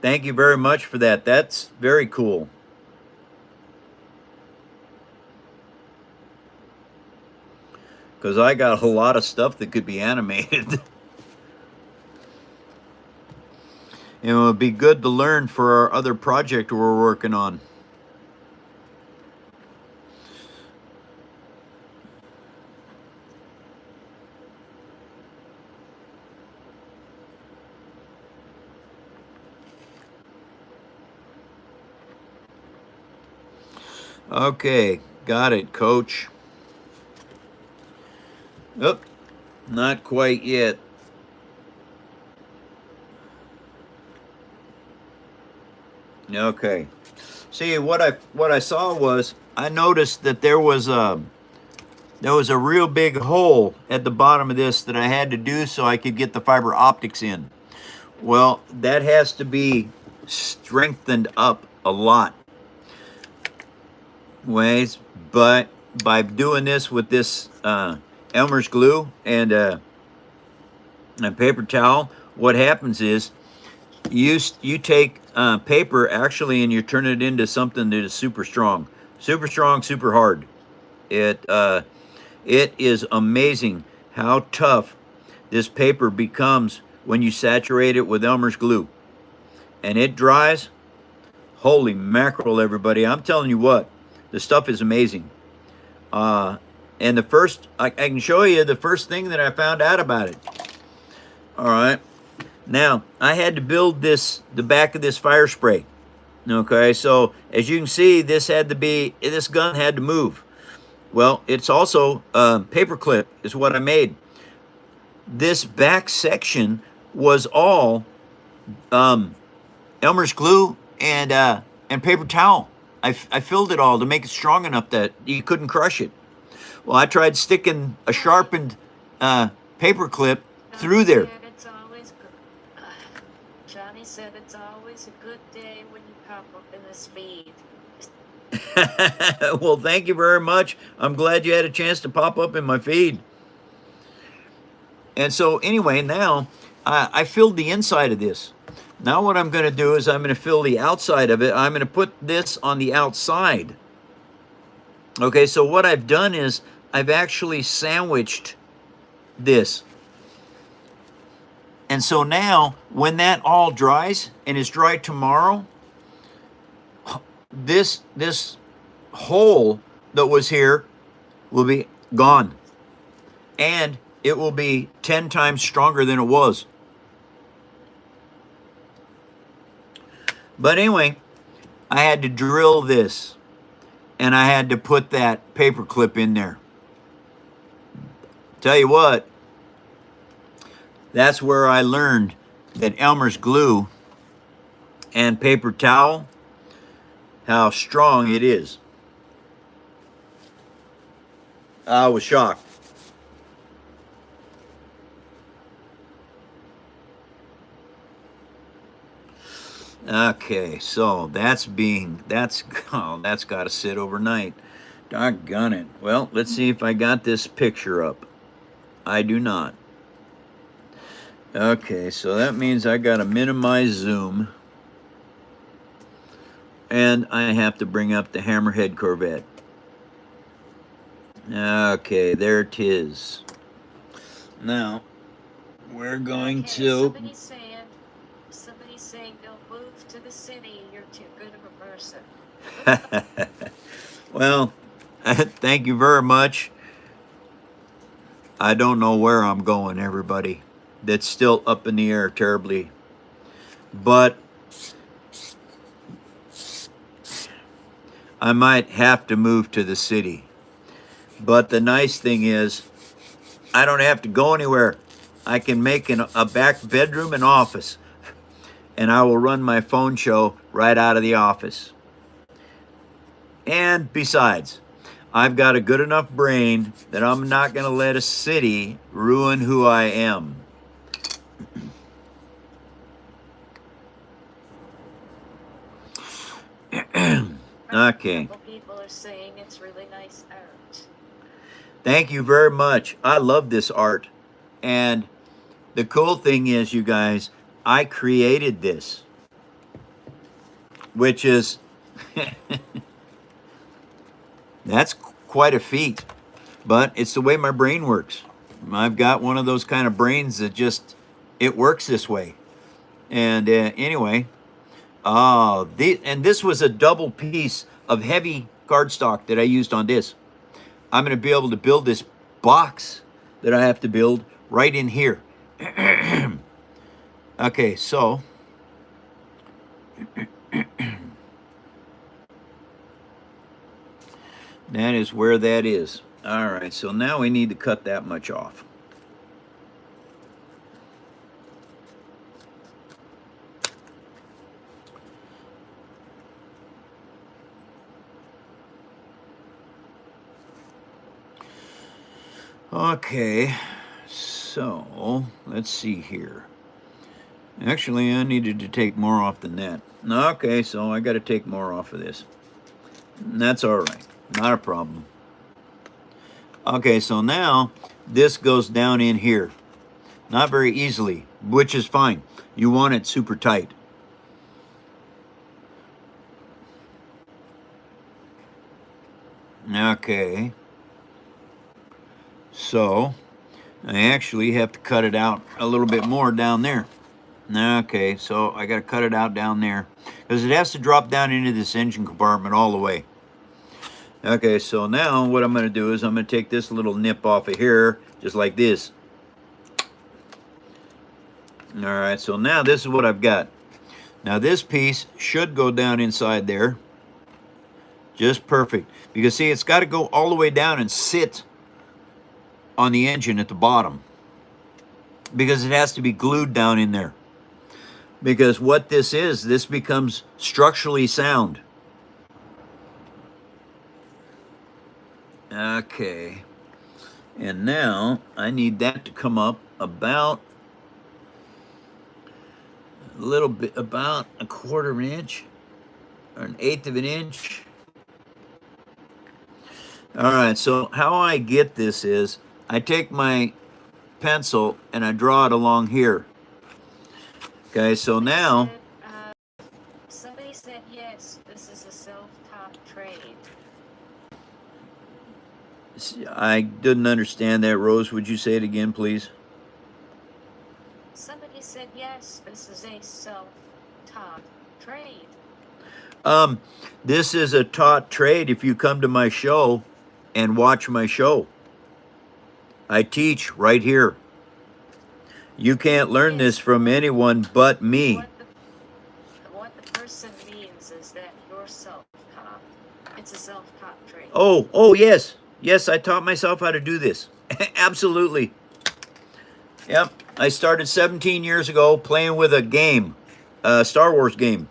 Thank you very much for that. That's very cool. Because I got a lot of stuff that could be animated. And it would be good to learn for our other project we're working on. Okay, got it, coach. Oop, not quite yet. Okay. See, what I saw was I noticed that there was a real big hole at the bottom of this that I had to do so I could get the fiber optics in. Well, that has to be strengthened up a lot ways, but by doing this with this Elmer's glue and paper towel, what happens is you take paper actually and you turn it into something that is super strong, super hard. It is amazing how tough this paper becomes when you saturate it with Elmer's glue, and it dries. Holy mackerel, everybody! I'm telling you what, the stuff is amazing. Uh, and the first, I can show you the first thing that I found out about it. All right. Now, I had to build the back of this fire spray. Okay, so as you can see, this gun had to move. Well, it's also paper clip is what I made. This back section was all Elmer's glue and paper towel. I filled it all to make it strong enough that you couldn't crush it. Well, I tried sticking a sharpened paper clip through there. Johnny said it's always a good day when you pop up in this feed. Well, thank you very much. I'm glad you had a chance to pop up in my feed. And so anyway, now I filled the inside of this. Now what I'm going to do is I'm going to fill the outside of it. I'm going to put this on the outside. Okay, so what I've done is I've actually sandwiched this. And so now when that all dries and is dry tomorrow, this hole that was here will be gone. And it will be 10 times stronger than it was. But anyway, I had to drill this and I had to put that paper clip in there. Tell you what, that's where I learned that Elmer's glue and paper towel, how strong it is. I was shocked. Okay, so that's got to sit overnight. Doggone it. Well, let's see if I got this picture up. I do not. Okay, so that means I got to minimize zoom. And I have to bring up the Hammerhead Corvette. Okay, there it is. Now, we're going to... Somebody's saying don't move to the city. You're too good of a person. Well, thank you very much. I don't know where I'm going, everybody. That's still up in the air terribly. But I might have to move to the city. But the nice thing is, I don't have to go anywhere. I can make a back bedroom and office. And I will run my phone show right out of the office. And besides, I've got a good enough brain that I'm not going to let a city ruin who I am. Okay. People are saying it's really nice art. Thank you very much. I love this art. And the cool thing is, you guys, I created this, which is, that's quite a feat, but it's the way my brain works. I've got one of those kind of brains that just, it works this way. And anyway, and this was a double piece of heavy cardstock that I used on this. I'm going to be able to build this box that I have to build right in here. Okay, so That is where that is. All right, so now we need to cut that much off. Okay, so let's see here. Actually, I needed to take more off than that. Okay, so I got to take more off of this. That's all right, not a problem. Okay, so now this goes down in here. Not very easily, which is fine. You want it super tight. Okay. So, I actually have to cut it out a little bit more down there. Okay, so I got to cut it out down there because it has to drop down into this engine compartment all the way. Okay, so now what I'm going to do is I'm going to take this little nip off of here, just like this. All right, so now this is what I've got. Now this piece should go down inside there. Just perfect. Because see, it's got to go all the way down and sit on the engine at the bottom. Because it has to be glued down in there. Because what this becomes structurally sound. Okay. And now I need that to come up about a little bit, about a quarter of an inch or an eighth of an inch. All right, so how I get this is I take my pencil and I draw it along here. Okay, so now somebody said yes, this is a self-taught trade. I didn't understand that, Rose. Would you say it again, please? Somebody said yes, this is a self-taught trade. This is a taught trade if you come to my show and watch my show. I teach right here. You can't learn this from anyone but me. What the person means is that you're self-taught. It's a self-taught trade. Oh, yes. Yes, I taught myself how to do this. Absolutely. Yep. I started 17 years ago playing with a game, a Star Wars game.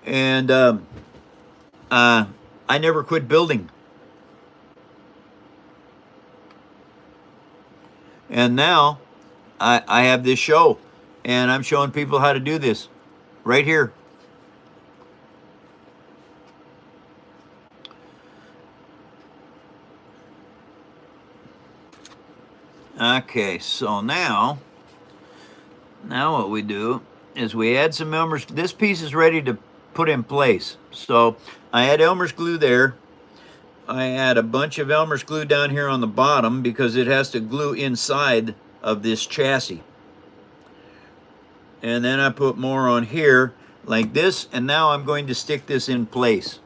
And I never quit building. And now I have this show, and I'm showing people how to do this right here. Okay, so now what we do is we add some Elmer's. This piece is ready to put in place. So I add Elmer's glue there. I add a bunch of Elmer's glue down here on the bottom because it has to glue inside of this chassis. And then I put more on here like this, and now I'm going to stick this in place.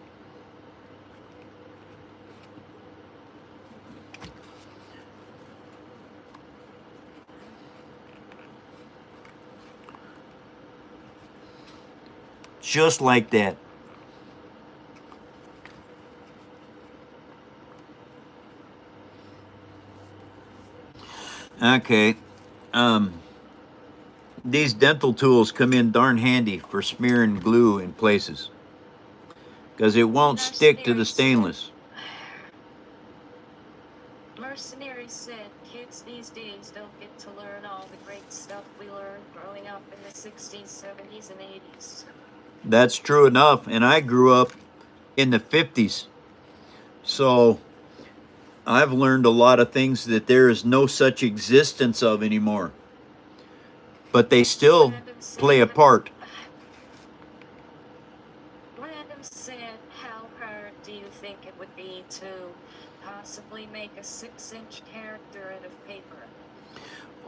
Just like that. Okay. These dental tools come in darn handy for smearing glue in places because it won't stick to the stainless. Mercenary said kids these days don't get to learn all the great stuff we learned growing up in the 60s, 70s, and 80s. That's true enough, and I grew up in the 50s. So I've learned a lot of things that there is no such existence of anymore. But they still play a part. Random said, how hard do you think it would be to possibly make a 6-inch character out of paper?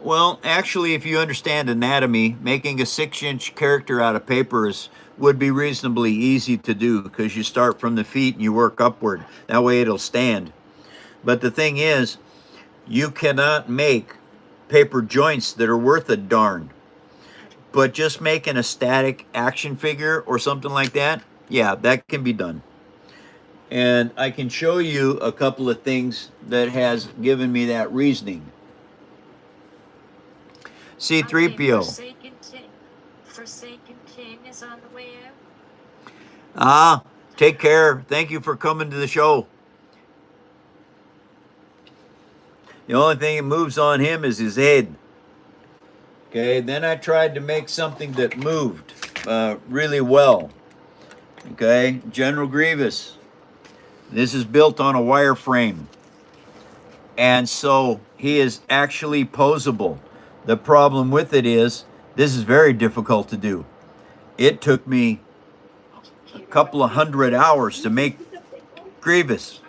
Well, actually, if you understand anatomy, making a 6-inch character out of paper would be reasonably easy to do because you start from the feet and you work upward. That way it'll stand. But the thing is, you cannot make paper joints that are worth a darn. But just making a static action figure or something like that, yeah, that can be done. And I can show you a couple of things that has given me that reasoning. Okay, C3PO. Forsaken King is on the way out. Ah, take care. Thank you for coming to the show. The only thing that moves on him is his head. Okay, then I tried to make something that moved really well. Okay, General Grievous. This is built on a wireframe. And so he is actually posable. The problem with it is, this is very difficult to do. It took me a couple of 100 hours to make Grievous.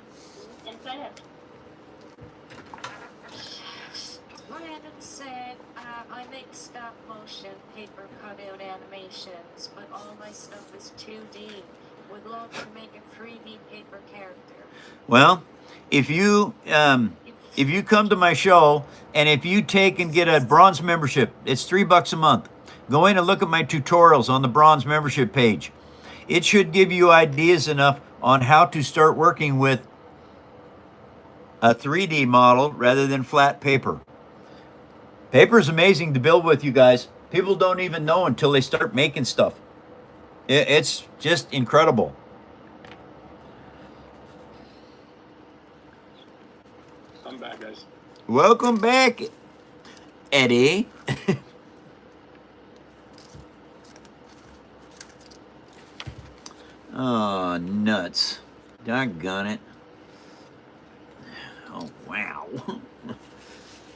Brandon said I make stop motion paper cutout animations, but all my stuff is 2D. Would love to make a 3D paper character. Well, if you come to my show and if you take and get a bronze membership, it's $3 a month. Go in and look at my tutorials on the bronze membership page. It should give you ideas enough on how to start working with a 3D model rather than flat paper. Paper is amazing to build with, you guys. People don't even know until they start making stuff. It's just incredible. I'm back, guys. Welcome back, Eddie. Oh, nuts. Doggone it. Oh, wow.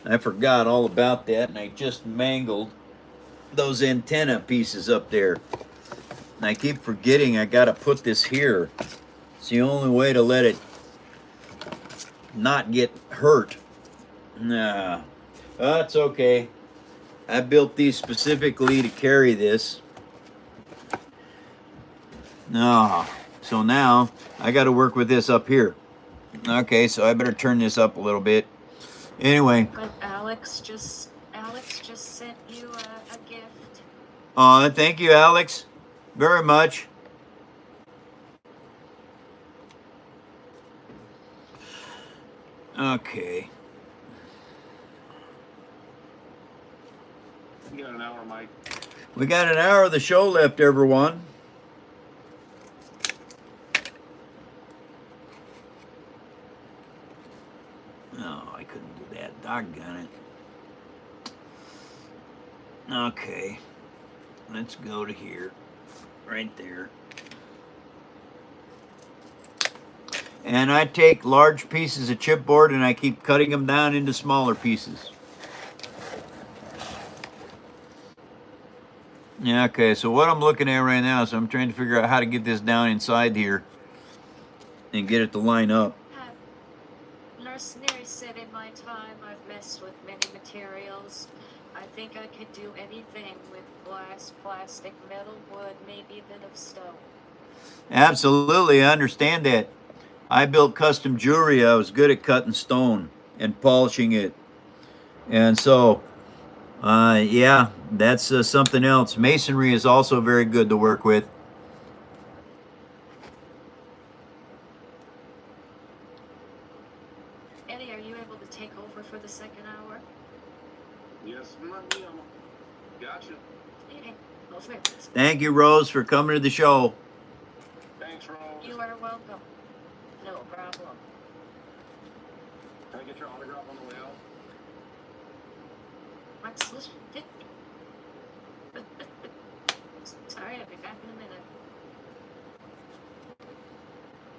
I forgot all about that, and I just mangled those antenna pieces up there. And I keep forgetting I got to put this here. It's the only way to let it not get hurt. Nah, that's okay. I built these specifically to carry this. No, so now I got to work with this up here. Okay, so I better turn this up a little bit. Anyway. But Alex just sent you a gift. Oh, thank you, Alex, very much. Okay. You got an hour, Mike. We got an hour of the show left, everyone. No, I couldn't do that. Doggone it. Okay. Let's go to here. Right there. And I take large pieces of chipboard and I keep cutting them down into smaller pieces. Yeah, okay, so what I'm looking at right now is I'm trying to figure out how to get this down inside here and get it to line up. Mercenary said in my time I've messed with many materials. I think I could do anything with glass, plastic, metal, wood, maybe a bit of stone. Absolutely, I understand that. I built custom jewelry. I was good at cutting stone and polishing it. And so, yeah, that's something else. Masonry is also very good to work with. Eddie, are you able to take over for the second hour? Yes, ma'am. Gotcha. Thank you, Rose, for coming to the show. Thanks, Rose. You are welcome. No problem. Can I get your autograph on the way out? Let's listen. Sorry, I'll be back in a minute.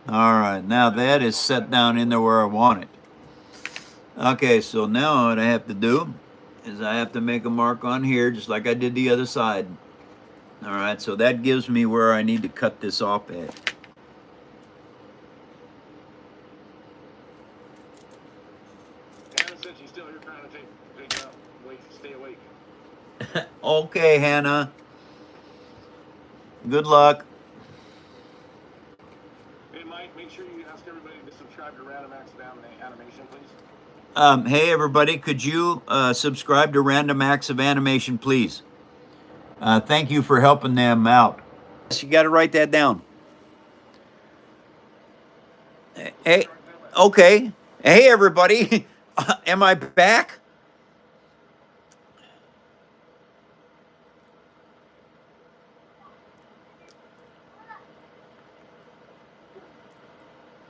All right, now that is set down in there where I want it. Okay, so now what I have to do is I have to make a mark on here just like I did the other side. All right, so that gives me where I need to cut this off at. Hannah said she's still here trying to take it out. Wait, stay awake. Okay, Hannah. Good luck. Hey, Mike, make sure you ask everybody to subscribe to Random Acts of Animation, please. Hey, everybody, could you subscribe to Random Acts of Animation, please? Thank you for helping them out. You got to write that down. Hey, okay. Hey, everybody. Am I back?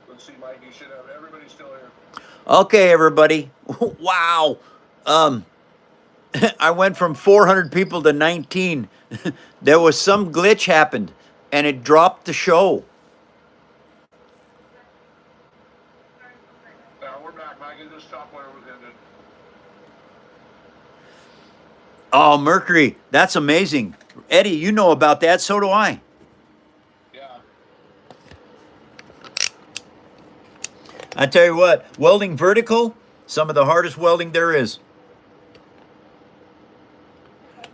Let's see, Mike. You should have everybody still here. Okay, everybody. Wow. Um, I went from 400 people to 19. There was some glitch happened and it dropped the show. Now we're back, Mike. You just stop where it was ended. Oh, Mercury. That's amazing. Eddie, you know about that. So do I. Yeah. I tell you what, welding vertical, some of the hardest welding there is.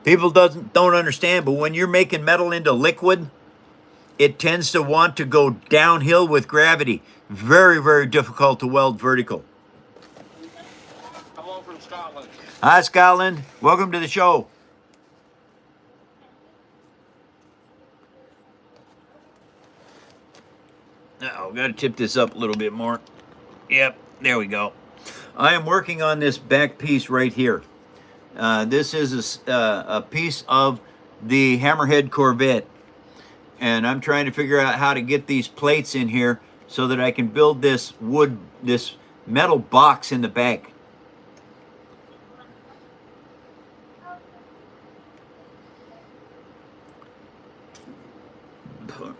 People don't understand, but when you're making metal into liquid, it tends to want to go downhill with gravity. Very, very difficult to weld vertical. Hello from Scotland. Hi, Scotland. Welcome to the show. Oh, got to tip this up a little bit more. Yep, there we go. I am working on this back piece right here. This is a piece of the Hammerhead Corvette. And I'm trying to figure out how to get these plates in here so that I can build this metal box in the back.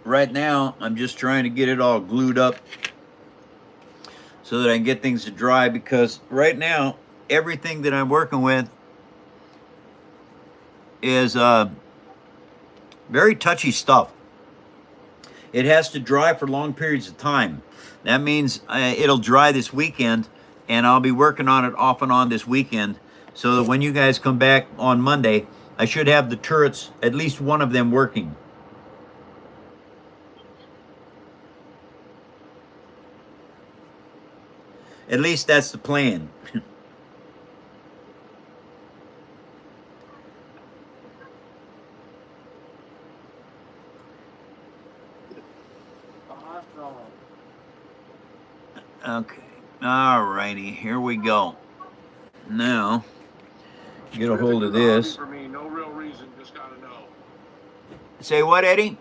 Right now, I'm just trying to get it all glued up so that I can get things to dry, because right now, everything that I'm working with is very touchy stuff. It has to dry for long periods of time. That means it'll dry this weekend, and I'll be working on it off and on this weekend, so that when you guys come back on Monday, I should have the turrets, at least one of them, working. At least that's the plan. Okay. All righty. Here we go. Now, get a hold of this. For me, no real reason, just gotta know. Say what, Eddie?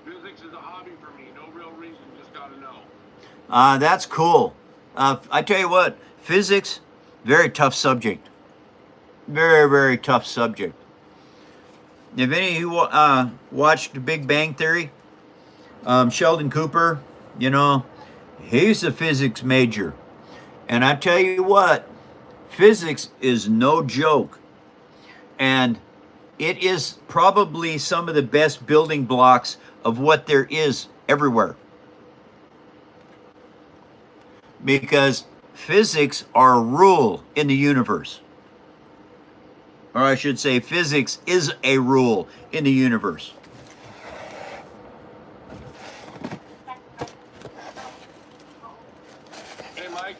Physics is a hobby for me, no real reason, just gotta know. That's cool. I tell you what, physics, very tough subject. Very, very tough subject. If any of you watched The Big Bang Theory, Sheldon Cooper, you know, he's a physics major. And I tell you what, physics is no joke. And it is probably some of the best building blocks of what there is everywhere. Because physics are a rule in the universe. Or I should say, physics is a rule in the universe. Hey, Mike,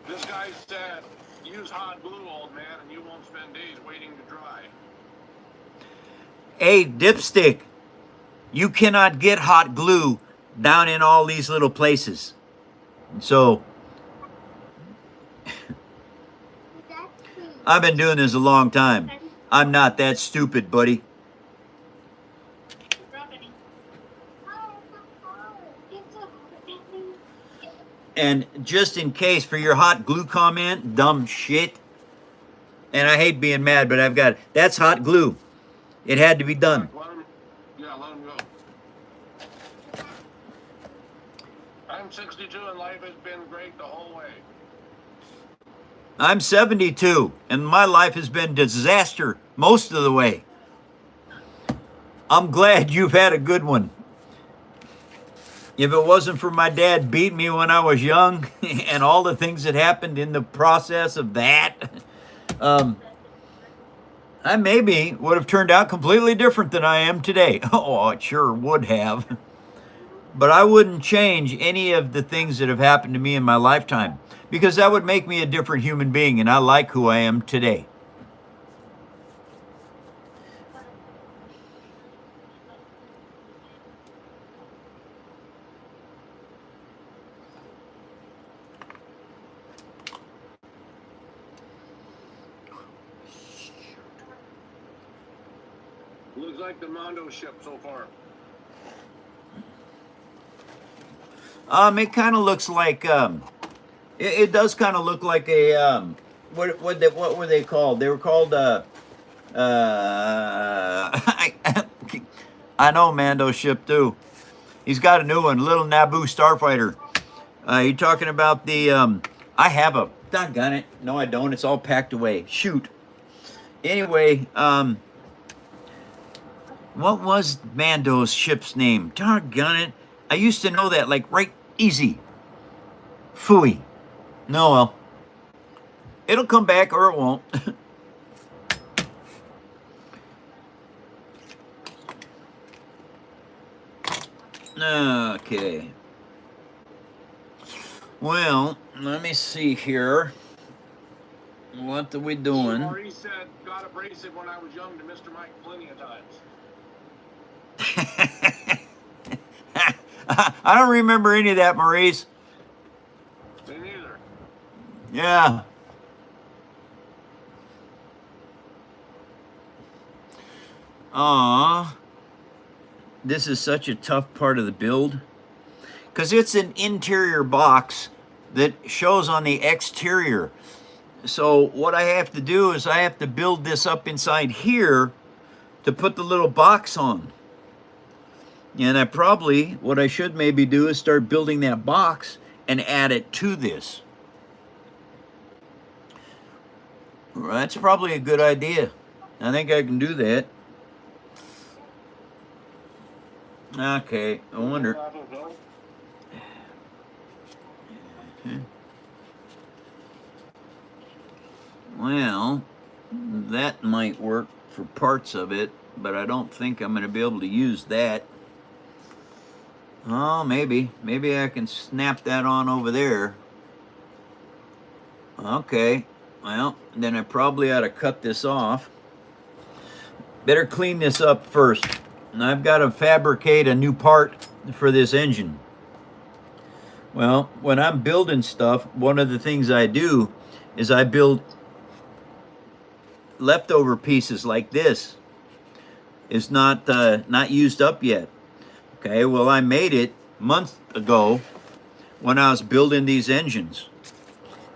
this guy said, use hot glue, old man, and you won't spend days waiting to dry. Hey, Dipstick, you cannot get hot glue down in all these little places. So, I've been doing this a long time. I'm not that stupid, buddy. And just in case for your hot glue comment, dumb shit. And I hate being mad, but I've got it. That's hot glue. It had to be done. Let him go. I'm 62 and life has been great the whole way. I'm 72 and my life has been disaster most of the way. I'm glad you've had a good one. If it wasn't for my dad beating me when I was young and all the things that happened in the process of that, I maybe would have turned out completely different than I am today. Oh, it sure would have. But I wouldn't change any of the things that have happened to me in my lifetime, because that would make me a different human being, and I like who I am today. Looks like the Mondo ship so far. It kind of looks like it does kind of look like a what were they called? They were called I know Mando's ship too. He's got a new one, little Naboo starfighter. You talking about the I have a doggone it. No, I don't. It's all packed away. Shoot. Anyway, what was Mando's ship's name? Doggone it. I used to know that, like, right easy. Phooey. No, well. It'll come back or it won't. Okay. Well, let me see here. What are we doing? Maurice said, got abrasive when I was young to Mr. Mike plenty of times. I don't remember any of that, Maurice. Me neither. Yeah. This is such a tough part of the build because it's an interior box that shows on the exterior. So what I have to do is I have to build this up inside here to put the little box on. And what I should maybe do is start building that box and add it to this. That's probably a good idea. I think I can do that. Okay, I wonder. Well, that might work for parts of it, but I don't think I'm going to be able to use that. Oh, maybe. Maybe I can snap that on over there. Okay. Well, then I probably ought to cut this off. Better clean this up first. And I've got to fabricate a new part for this engine. Well, when I'm building stuff, one of the things I do is I build leftover pieces like this. It's not used up yet. Okay, well, I made it months ago when I was building these engines.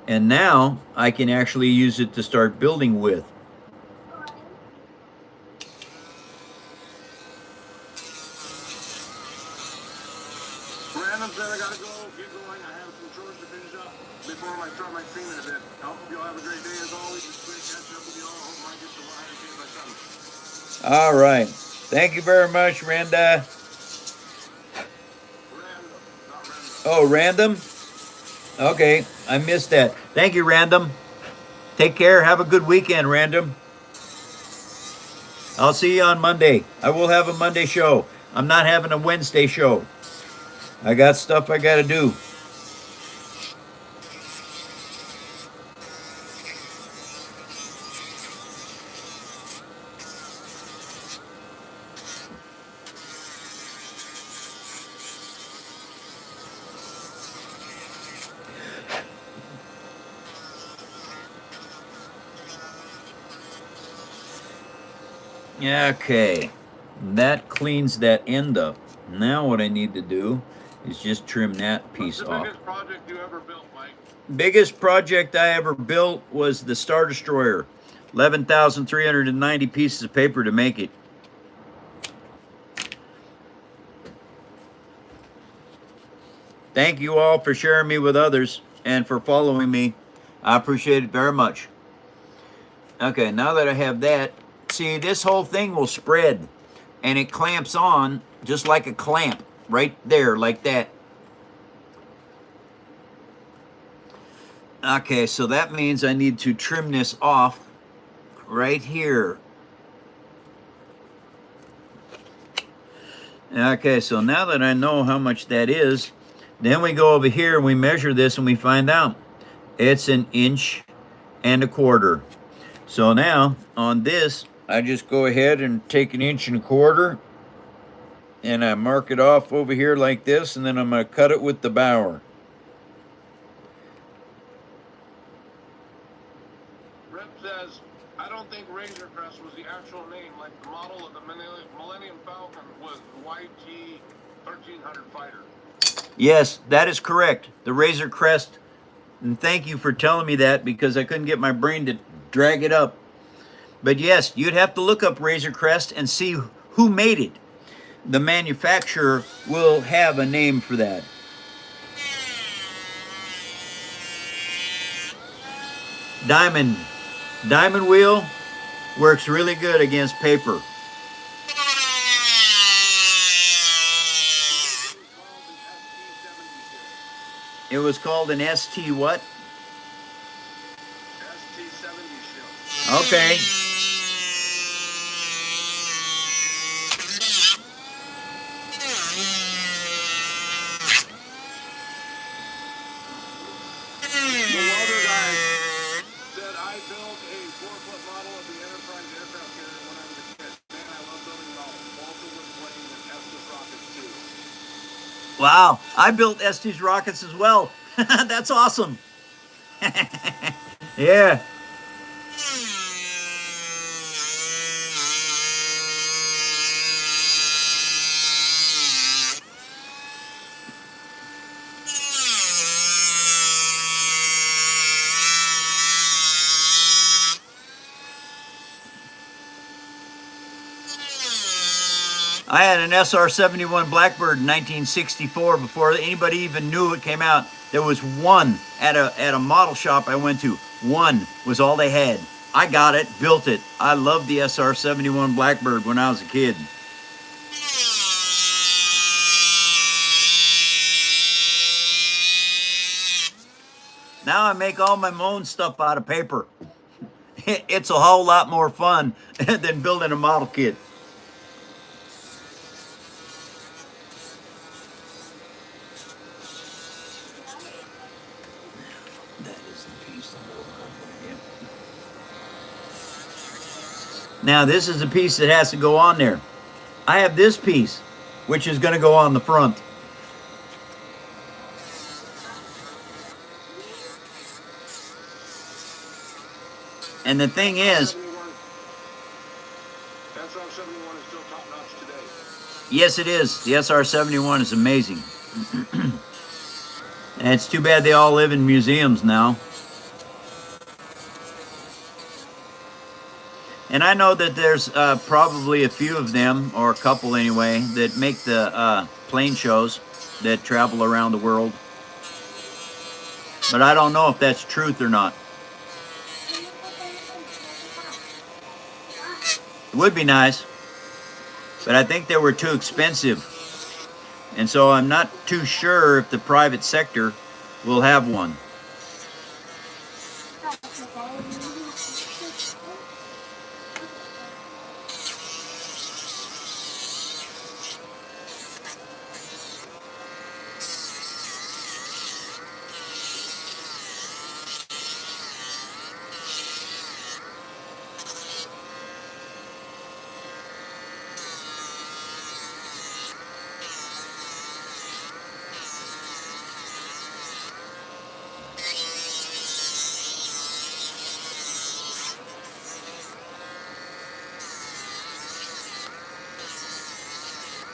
And now I can actually use it to start building with. Random said I gotta go. Get going. I have some chores to finish up before I start my streaming a bit. I hope you all have a great day as always. It's great catching up with you all. I hope I get to 100K by Sunday. All right. Thank you very much, Randa. Oh, Random? Okay, I missed that. Thank you, Random. Take care. Have a good weekend, Random. I'll see you on Monday. I will have a Monday show. I'm not having a Wednesday show. I got stuff I got to do. Okay, that cleans that end up. Now what I need to do is just trim that piece off. What's the biggest project you ever built, Mike? Biggest project I ever built was the Star Destroyer. 11,390 pieces of paper to make it. Thank you all for sharing me with others and for following me. I appreciate it very much. Okay, now that I have that, see, this whole thing will spread and it clamps on just like a clamp right there, like that. Okay, so that means I need to trim this off right here. Okay, so now that I know how much that is, then we go over here and we measure this and we find out it's 1.25 inches. So now on this, I just go ahead and take 1.25 inches and I mark it off over here like this, and then I'm going to cut it with the bower. Rip says, I don't think Razor Crest was the actual name. Like the model of the Millennium Falcon was YT 1300 Fighter. Yes, that is correct. The Razor Crest. And thank you for telling me that because I couldn't get my brain to drag it up. But yes, you'd have to look up Razor Crest and see who made it. The manufacturer will have a name for that. Diamond wheel works really good against paper. It was called an ST what? ST70 ship. Okay. The welder guy said I built a 4-foot model of the Enterprise aircraft carrier when I was a kid. Man, I love building it all. Walter was playing with Estes rockets too. Wow, I built Estes rockets as well. That's awesome. Yeah. I had an SR-71 Blackbird in 1964 before anybody even knew it came out. There was one at a model shop I went to. One was all they had. I got it, built it. I loved the SR-71 Blackbird when I was a kid. Now I make all my own stuff out of paper. It's a whole lot more fun than building a model kit. Now this is the piece that has to go on there. I have this piece, which is going to go on the front. And the thing is, SR-71 is still top notch today. yes it is. The SR-71 is amazing. And it's too bad they all live in museums now. And I know that there's probably a few of them, or a couple anyway, that make the plane shows that travel around the world. But I don't know if that's truth or not. It would be nice, but I think they were too expensive. And so I'm not too sure if the private sector will have one.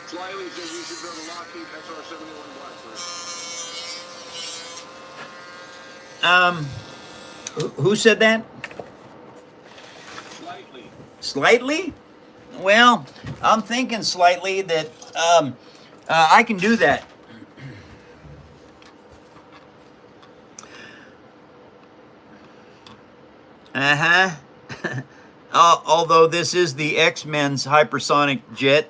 Slightly says you should build a Lockheed SR-71 Blackbird. Who said that? Slightly. Slightly? Well, I'm thinking slightly that I can do that. Although this is the X-Men's hypersonic jet.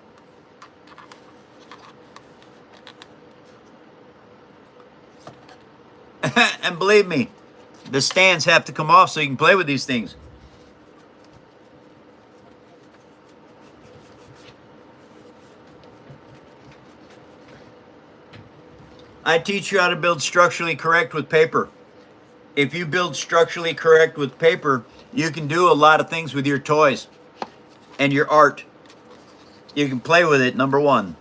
And believe me, the stands have to come off so you can play with these things. I teach you how to build structurally correct with paper. If you build structurally correct with paper, you can do a lot of things with your toys and your art. You can play with it, number one.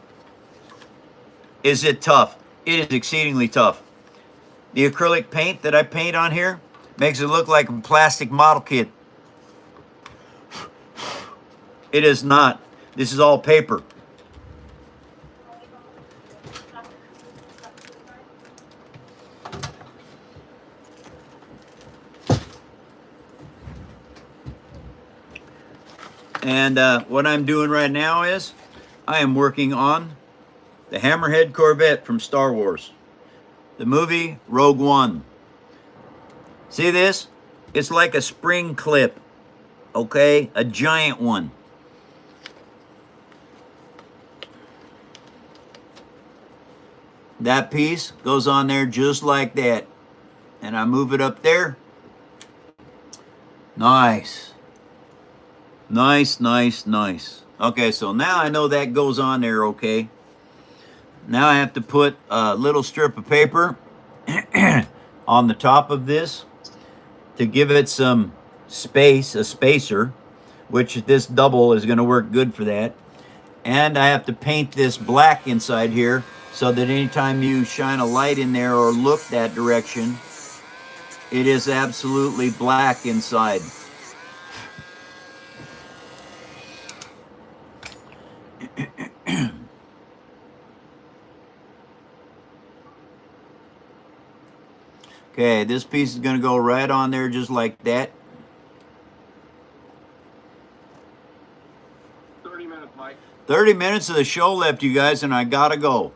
Is it tough? It is exceedingly tough. The acrylic paint that I paint on here makes it look like a plastic model kit. It is not. This is all paper. And what I'm doing right now is I am working on the Hammerhead Corvette from Star Wars, the movie Rogue One. See this? It's like a spring clip, okay? A giant one. That piece goes on there just like that. And I move it up there. Nice. Nice, nice, nice. Okay, so now I know that goes on there okay. Now I have to put a little strip of paper on the top of this to give it some space, a spacer, which this double is going to work good for that. And I have to paint this black inside here so that anytime you shine a light in there or look that direction, it is absolutely black inside. Okay, this piece is going to go right on there just like that. 30 minutes, Mike. 30 minutes of the show left, you guys, and I gotta go.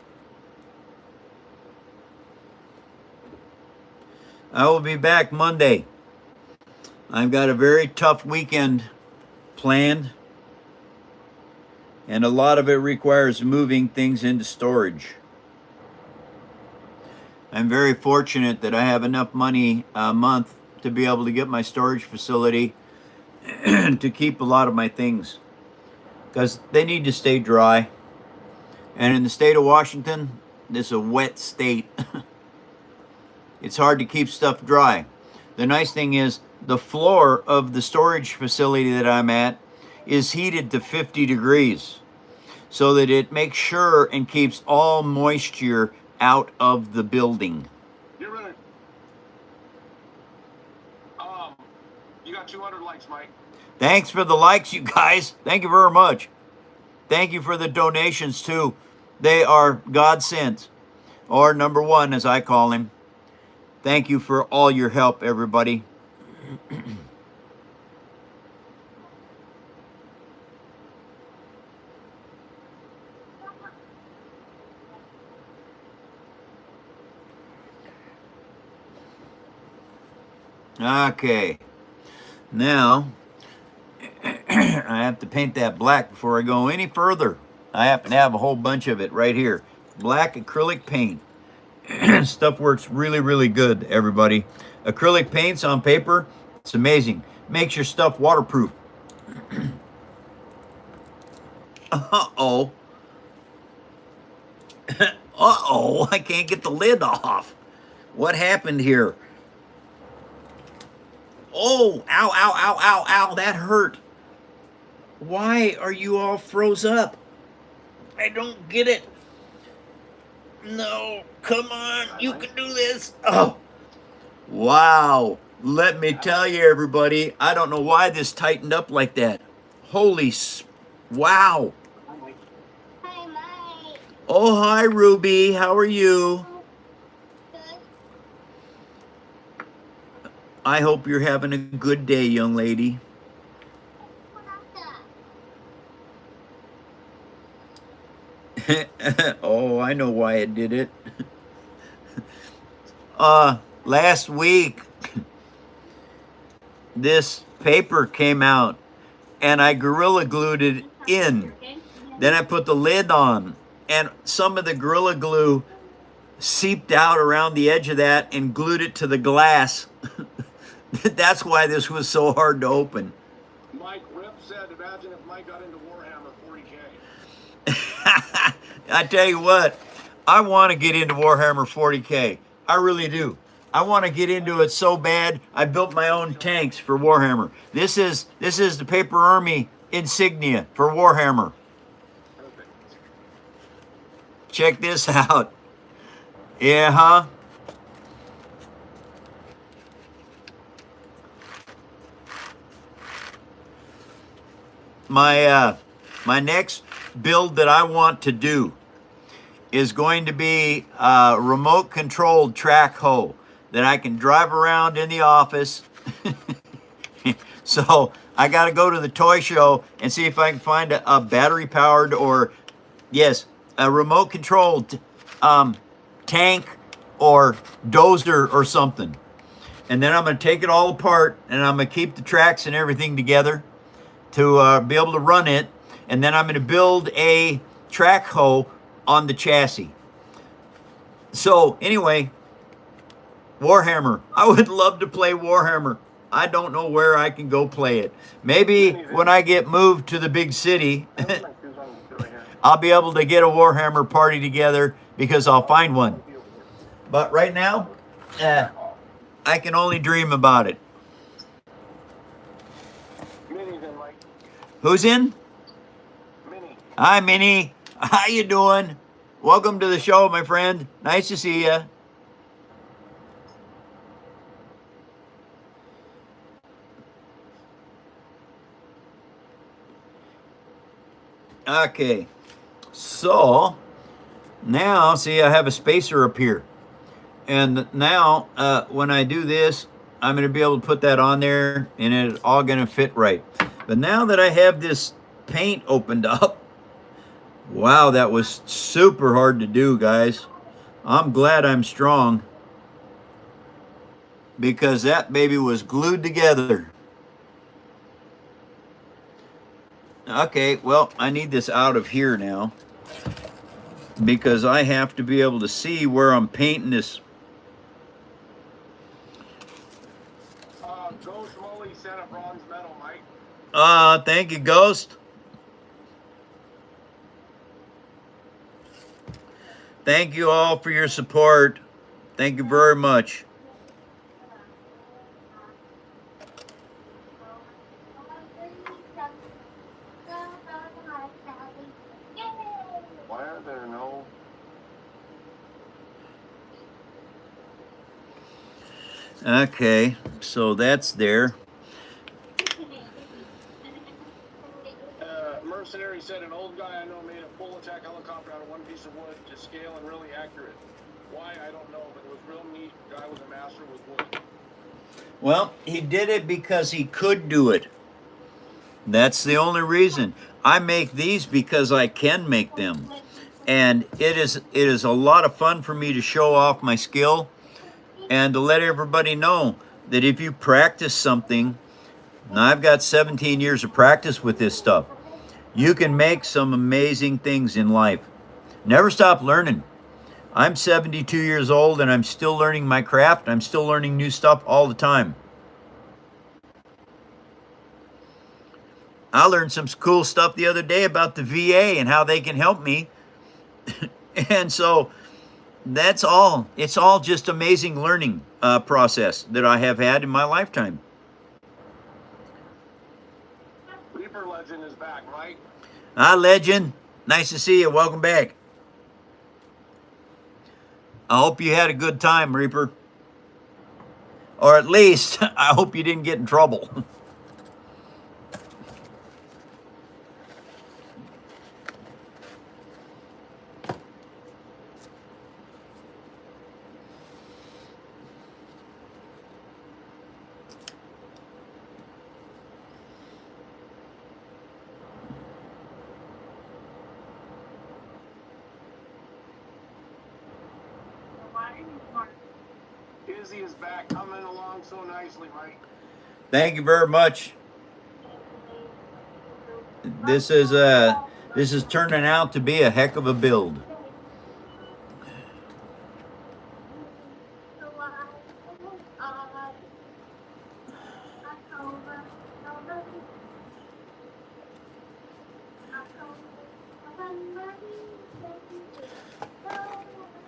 I will be back Monday. I've got a very tough weekend planned, and a lot of it requires moving things into storage. I'm very fortunate that I have enough money a month to be able to get my storage facility to keep a lot of my things, because they need to stay dry. And in the state of Washington, this is a wet state. It's hard to keep stuff dry. The nice thing is the floor of the storage facility that I'm at is heated to 50 degrees so that it makes sure and keeps all moisture out of the building. You're really. You got 200 likes, Mike. Thanks for the likes, you guys. Thank you very much. Thank you for the donations, too. They are God sent, or number one, as I call him. Thank you for all your help, everybody. Okay. Now, I have to paint that black before I go any further. I happen to have a whole bunch of it right here. Black acrylic paint. Stuff works really, really good, everybody. Acrylic paints on paper, it's amazing. Makes your stuff waterproof. Uh-oh. Uh-oh, I can't get the lid off. What happened here? Oh, ow, ow, ow, ow, ow, that hurt. Why are you all froze up? I don't get it. No, come on, you can do this. Oh, wow. Let me tell you, everybody, I don't know why this tightened up like that. Holy, wow. Hi, Mike. Oh, hi, Ruby. How are you? Good. I hope you're having a good day, young lady. Oh, I know why it did it. Last week, this paper came out, and I Gorilla Glued it in. Then I put the lid on, and some of the Gorilla Glue seeped out around the edge of that and glued it to the glass. That's why this was so hard to open. Mike Rip said, imagine if Mike got into Warhammer 40K. I tell you what, I want to get into Warhammer 40K. I really do. I want to get into it so bad. I built my own tanks for Warhammer. This is the Paper Army insignia for Warhammer. Perfect. Check this out. Yeah, huh? my next build that I want to do is going to be a remote controlled track hoe that I can drive around in the office. So I got to go to the toy show and see if I can find a battery powered, or yes, a remote controlled tank or dozer or something. And then I'm going to take it all apart, and I'm going to keep the tracks and everything together to be able to run it. And then I'm going to build a track hoe on the chassis. So anyway, Warhammer. I would love to play Warhammer. I don't know where I can go play it. Maybe when I get moved to the big city, I'll be able to get a Warhammer party together because I'll find one. But right now, I can only dream about it. Who's in? Minnie. Hi, Minnie. How you doing? Welcome to the show, my friend. Nice to see you. Okay, so now see I have a spacer up here, and now when I do this, I'm going to be able to put that on there, and it's all going to fit right. But now that I have this paint opened up, wow, that was super hard to do, guys. I'm glad I'm strong, because that baby was glued together. Okay, well, I need this out of here now, because I have to be able to see where I'm painting this. Ghost Molly sent a bronze medal, Mike. Thank you, Ghost. Thank you all for your support. Thank you very much. Why are there no... Okay, so that's there. Mercenary said an old guy I know made a full attack helicopter out of one piece of wood to scale and really accurate. Why, I don't know, but it was real neat. The guy was a master with wood. Well, he did it because he could do it. That's the only reason. I make these because I can make them. And it is a lot of fun for me to show off my skill and to let everybody know that if you practice something, now I've got 17 years of practice with this stuff, you can make some amazing things in life. Never stop learning. I'm 72 years old and I'm still learning my craft. I'm still learning new stuff all the time. I learned some cool stuff the other day about the VA and how they can help me. And so that's all. It's all just amazing learning process that I have had in my lifetime. Reaper Legend is back, right? Hi, Legend. Nice to see you. Welcome back. I hope you had a good time, Reaper. Or at least, I hope you didn't get in trouble. Izzy is back, coming along so nicely, Mike. Thank you very much. This is turning out to be a heck of a build.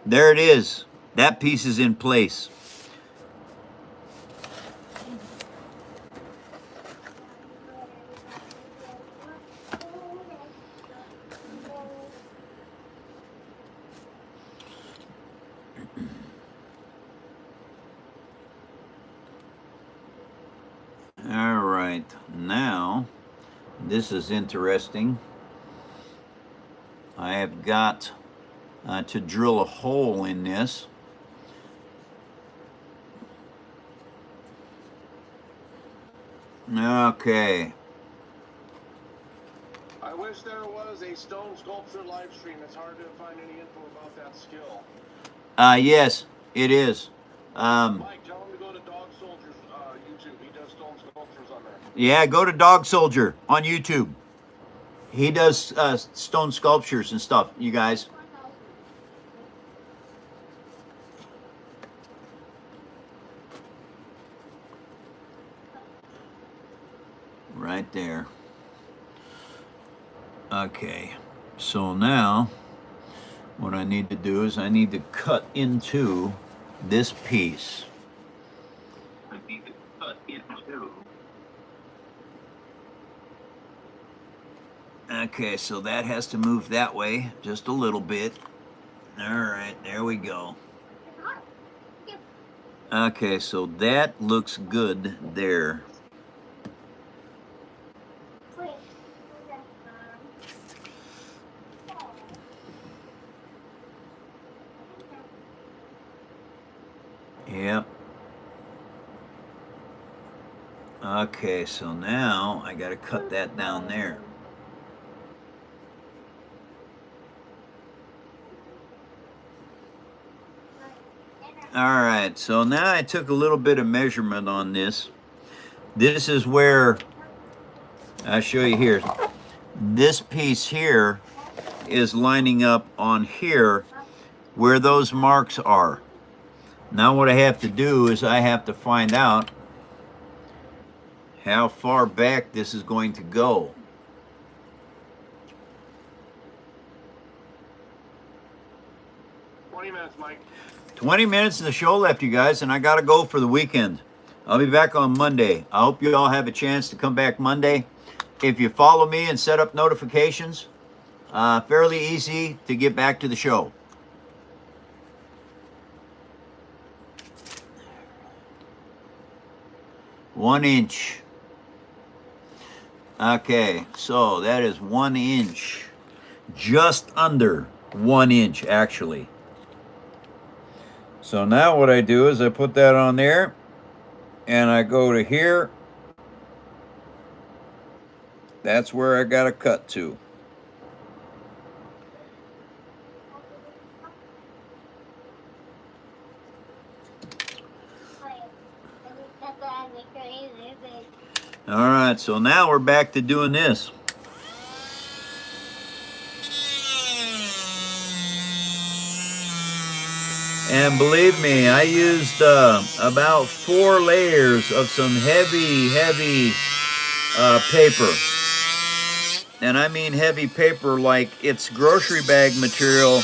There it is. That piece is in place. All right, now This is interesting. I have got to drill a hole in this. Okay. I wish there was a stone sculpture live stream. It's hard to find any info about that skill. Yes, it is. Mike, tell him to go to Dog Soldier's YouTube. He does stone sculptures on there. Yeah, go to Dog Soldier on YouTube. He does stone sculptures and stuff, you guys. Right there. Okay, so now what I need to do is I need to cut into this piece. I need to cut into. Okay, so that has to move that way just a little bit. All right, there we go. Okay, so that looks good there. Yep. Okay, so now I got to cut that down there. All right, so now I took a little bit of measurement on this. This is where, I'll show you here. This piece here is lining up on here where those marks are. Now what I have to do is I have to find out how far back this is going to go. Minutes, Mike. 20 minutes of the show left, you guys, and I got to go for the weekend. I'll be back on Monday. I hope you all have a chance to come back Monday. If you follow me and set up notifications, fairly easy to get back to the show. One inch. Okay, so that is 1 inch. Just under 1 inch, actually. So now what I do is I put that on there, and I go to here. That's where I got to cut to. All right, so now we're back to doing this. And believe me, I used about 4 layers of some heavy paper. And I mean heavy paper like it's grocery bag material,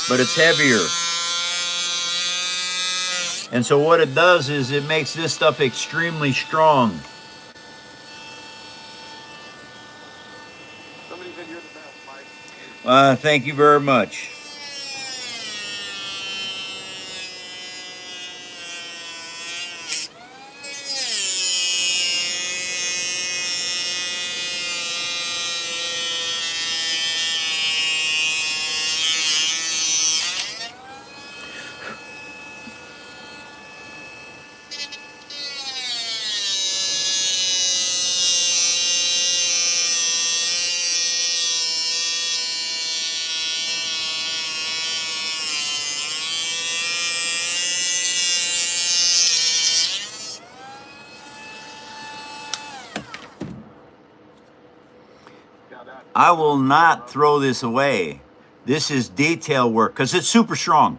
but it's heavier. And so what it does is it makes this stuff extremely strong. Somebody said you're the best, Mike. Thank you very much. I will not throw this away. This is detail work because it's super strong.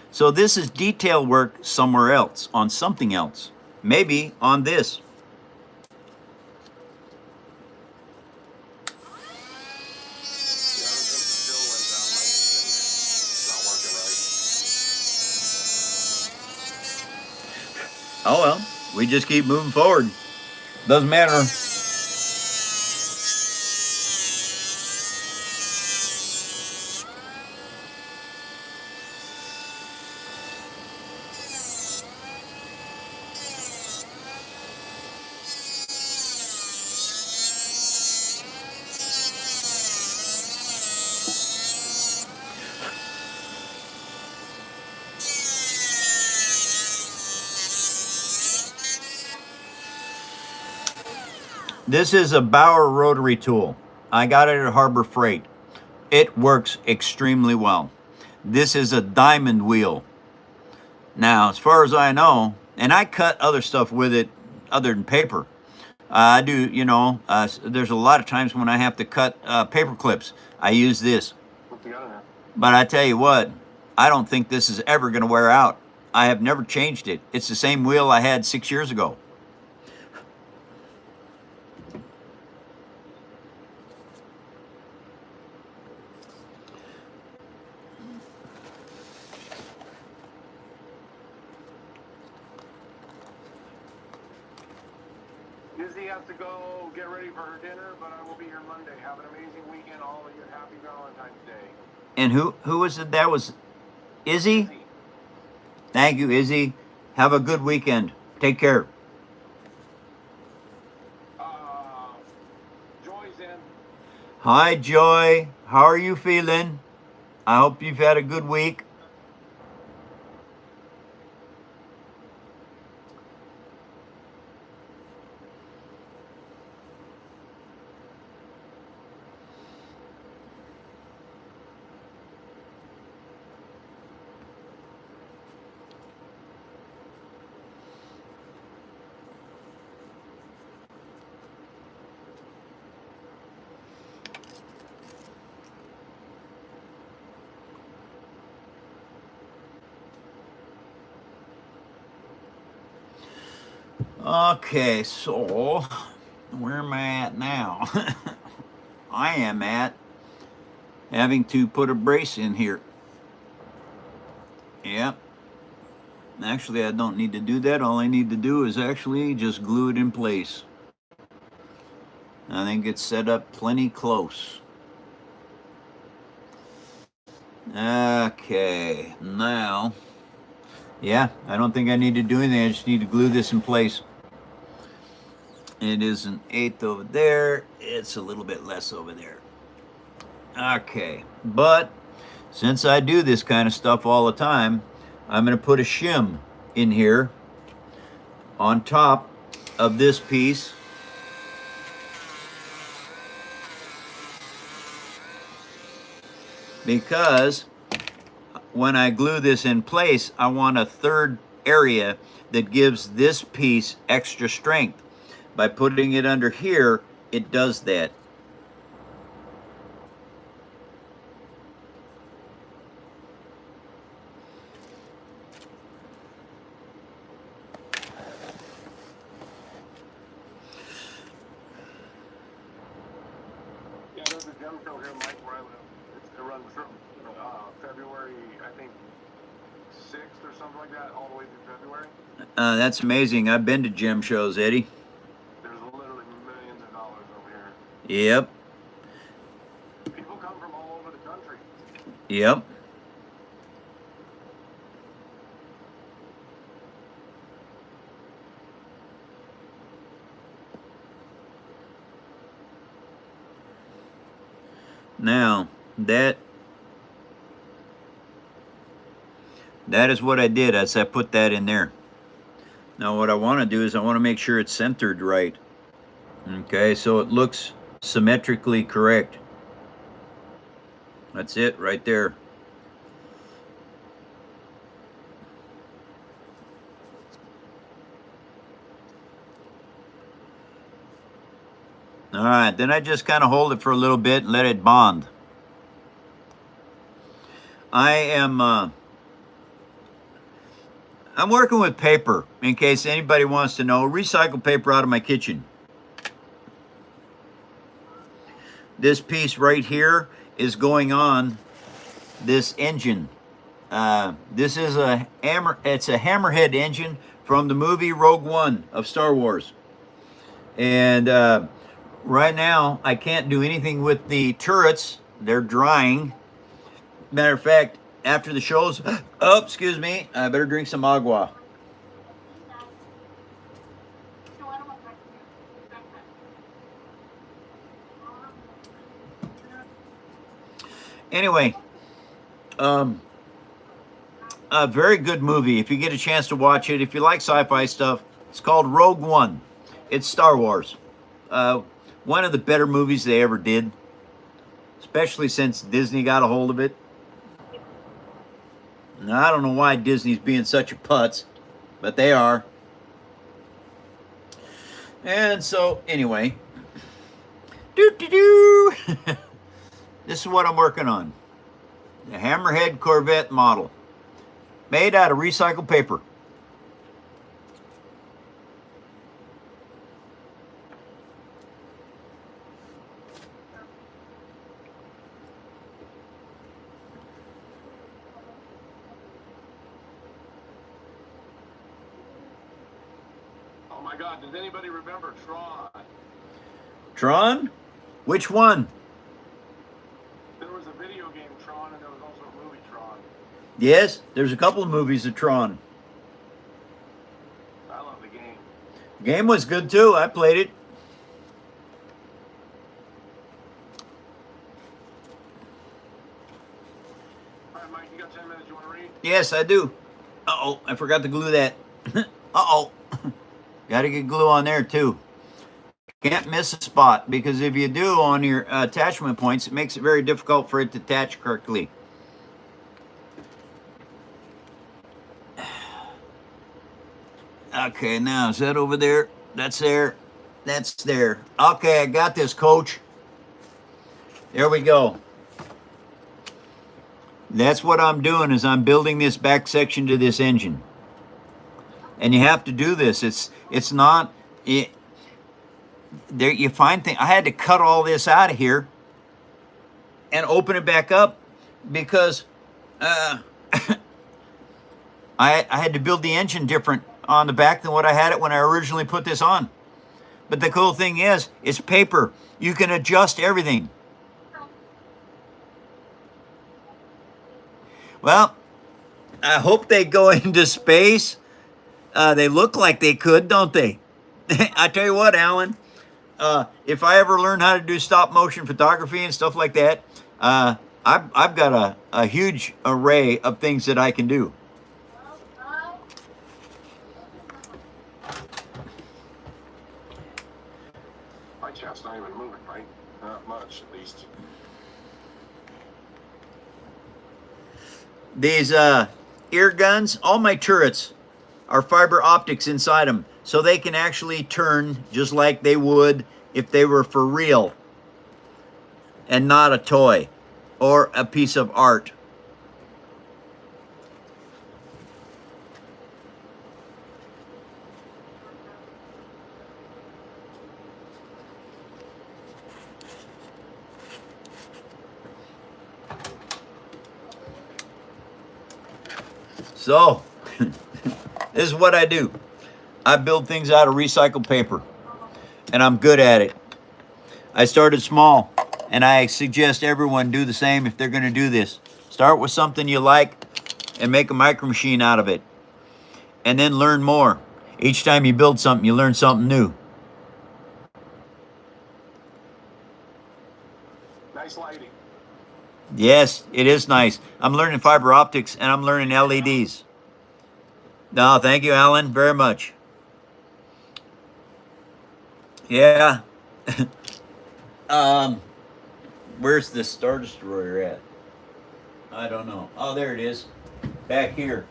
So this is detail work somewhere else, on something else. Maybe on this. Oh well, we just keep moving forward. Doesn't matter. This is a Bauer rotary tool. I got it at Harbor Freight. It works extremely well. This is a diamond wheel. Now, as far as I know, and I cut other stuff with it other than paper. I do, you know, there's a lot of times when I have to cut paper clips. I use this. But I tell you what, I don't think this is ever going to wear out. I have never changed it. It's the same wheel I had 6 years ago. Izzy has to go get ready for her dinner, but I will be here Monday. Have an amazing weekend, all of you. Happy Valentine's Day. And who was it? That was Izzy? Izzy. Thank you, Izzy. Have a good weekend. Take care. Joy's in. Hi, Joy. How are you feeling? I hope you've had a good week. Okay, so where am I at now? I am at having to put a brace in here. Yep. Actually, I don't need to do that. All I need to do is actually just glue it in place. I think it's set up plenty close. Okay, now, yeah, I don't think I need to do anything. I just need to glue this in place. It is an 1/8 over there. It's a little bit less over there. Okay, but since I do this kind of stuff all the time, I'm going to put a shim in here on top of this piece. Because when I glue this in place, I want a third area that gives this piece extra strength. By putting it under here, it does that. Yeah, there's a gem show here, Mike, where I live. It runs from February, I think, 6th or something like that, all the way through February. That's amazing. I've been to gem shows, Eddie. There's literally millions of dollars over here. Yep. People come from all over the country. Yep. Now, that is what I did as I put that in there. Now what I want to do is I want to make sure it's centered right. Okay, so it looks symmetrically correct. That's it right there. All right, then I just kind of hold it for a little bit and let it bond. I'm working with paper, in case anybody wants to know. Recycled paper out of my kitchen. This piece right here is going on this engine. This is it's a Hammerhead engine from the movie Rogue One of Star Wars. And right now, I can't do anything with the turrets. They're drying. Matter of fact, after the shows, oh, excuse me, I better drink some agua. Anyway, a very good movie. If you get a chance to watch it, if you like sci-fi stuff, it's called Rogue One. It's Star Wars. one of the better movies they ever did, especially since Disney got a hold of it. Now, I don't know why Disney's being such a putz, but they are. And so, anyway, doo-doo-doo. This is what I'm working on. The Hammerhead Corvette model, made out of recycled paper. Oh my God, does anybody remember Tron? Tron? Which one? There was a video game Tron and there was also a movie Tron. Yes, there's a couple of movies of Tron. I love the game. The game was good too. I played it. All right, Mike, you got 10 minutes you want to read? Yes, I do. Uh-oh, I forgot to glue that. Uh-oh. Got to get glue on there too. Can't miss a spot, because if you do on your attachment points, it makes it very difficult for it to attach correctly. Okay, now is that over there? That's there. That's there. Okay, I got this, coach. There we go. That's what I'm doing, is I'm building this back section to this engine. And you have to do this. It's not there. You find things. I had to cut all this out of here and open it back up because I had to build the engine different on the back than what I had it when I originally put this on. But the cool thing is, it's paper. You can adjust everything. Well, I hope they go into space. They look like they could, don't they? I tell you what, Alan, if I ever learn how to do stop motion photography and stuff like that, I've got a huge array of things that I can do. My chest's not even moving, right? Not much, at least. These ear guns, all my turrets are fiber optics inside them, so they can actually turn just like they would if they were for real and not a toy or a piece of art. So, this is what I do. I build things out of recycled paper, and I'm good at it. I started small, and I suggest everyone do the same if they're going to do this. Start with something you like and make a micro machine out of it, and then learn more. Each time you build something, you learn something new. Nice lighting. Yes, it is nice. I'm learning fiber optics, and I'm learning LEDs. No, thank you, Alan, very much. Yeah. Where's the Star Destroyer at? I don't know. Oh, there it is. Back here.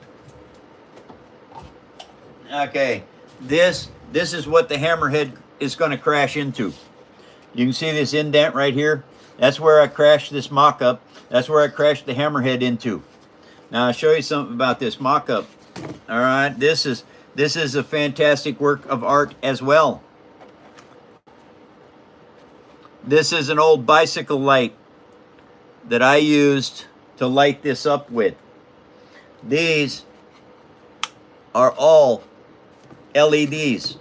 Okay. This is what the Hammerhead is going to crash into. You can see this indent right here. That's where I crashed this mock-up. That's where I crashed the Hammerhead into. Now, I'll show you something about this mock-up. All right, this is a fantastic work of art as well. This is an old bicycle light that I used to light this up with. These are all LEDs.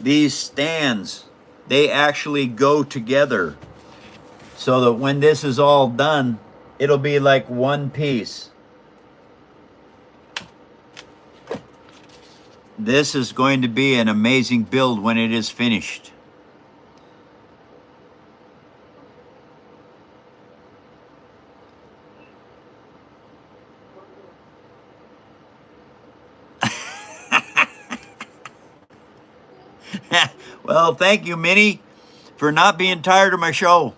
these stands, they actually go together so that when this is all done, it'll be like one piece. This is going to be an amazing build when it is finished. Well, thank you, Minnie, for not being tired of my show.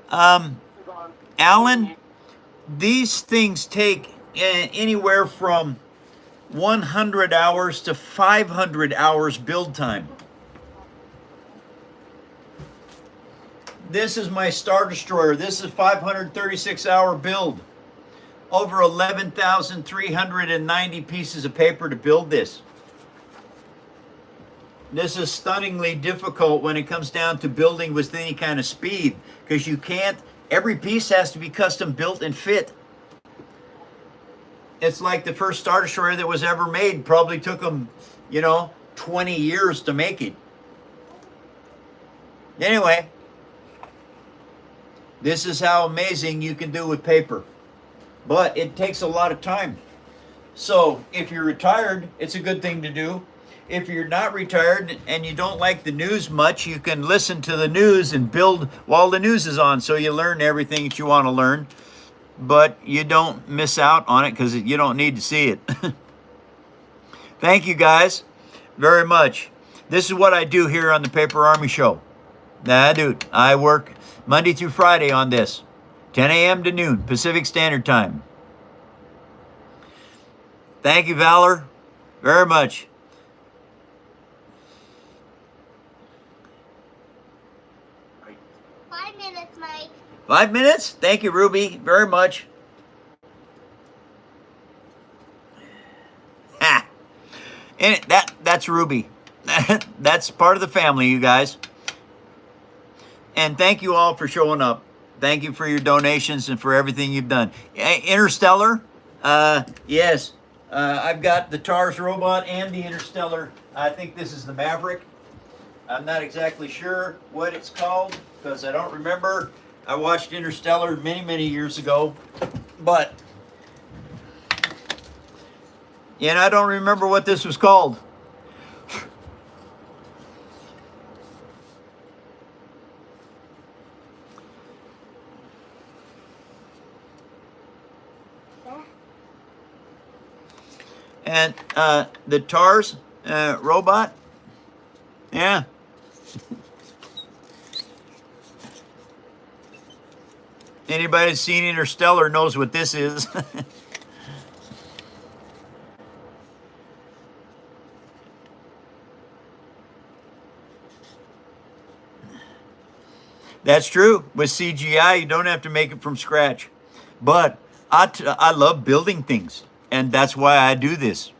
Alan, these things take anywhere from 100 hours to 500 hours build time. This is my Star Destroyer. This is 536-hour build. Over 11,390 pieces of paper to build this. This is stunningly difficult when it comes down to building with any kind of speed, because you can't, every piece has to be custom built and fit. It's like the first Star Destroyer that was ever made probably took them, 20 years to make it. Anyway, this is how amazing you can do with paper. But it takes a lot of time. So if you're retired, it's a good thing to do. If you're not retired and you don't like the news much, you can listen to the news and build while the news is on, so you learn everything that you want to learn. But you don't miss out on it because you don't need to see it. Thank you guys very much. This is what I do here on the Paper Army Show. I do. I work Monday through Friday on this. 10 a.m. to noon, Pacific Standard Time. Thank you, Valor, very much. Five minutes, Mike. 5 minutes? Thank you, Ruby, very much. Ha! And that's Ruby. That's part of the family, you guys. And thank you all for showing up. Thank you for your donations and for everything you've done. Interstellar, yes. I've got the TARS robot and the Interstellar. I think this is the Maverick. I'm not exactly sure what it's called because I don't remember. I watched Interstellar many, many years ago. But, I don't remember what this was called. And the TARS robot, yeah. Anybody that's seen Interstellar knows what this is. That's true. With CGI, you don't have to make it from scratch. But I love building things. And that's why I do this.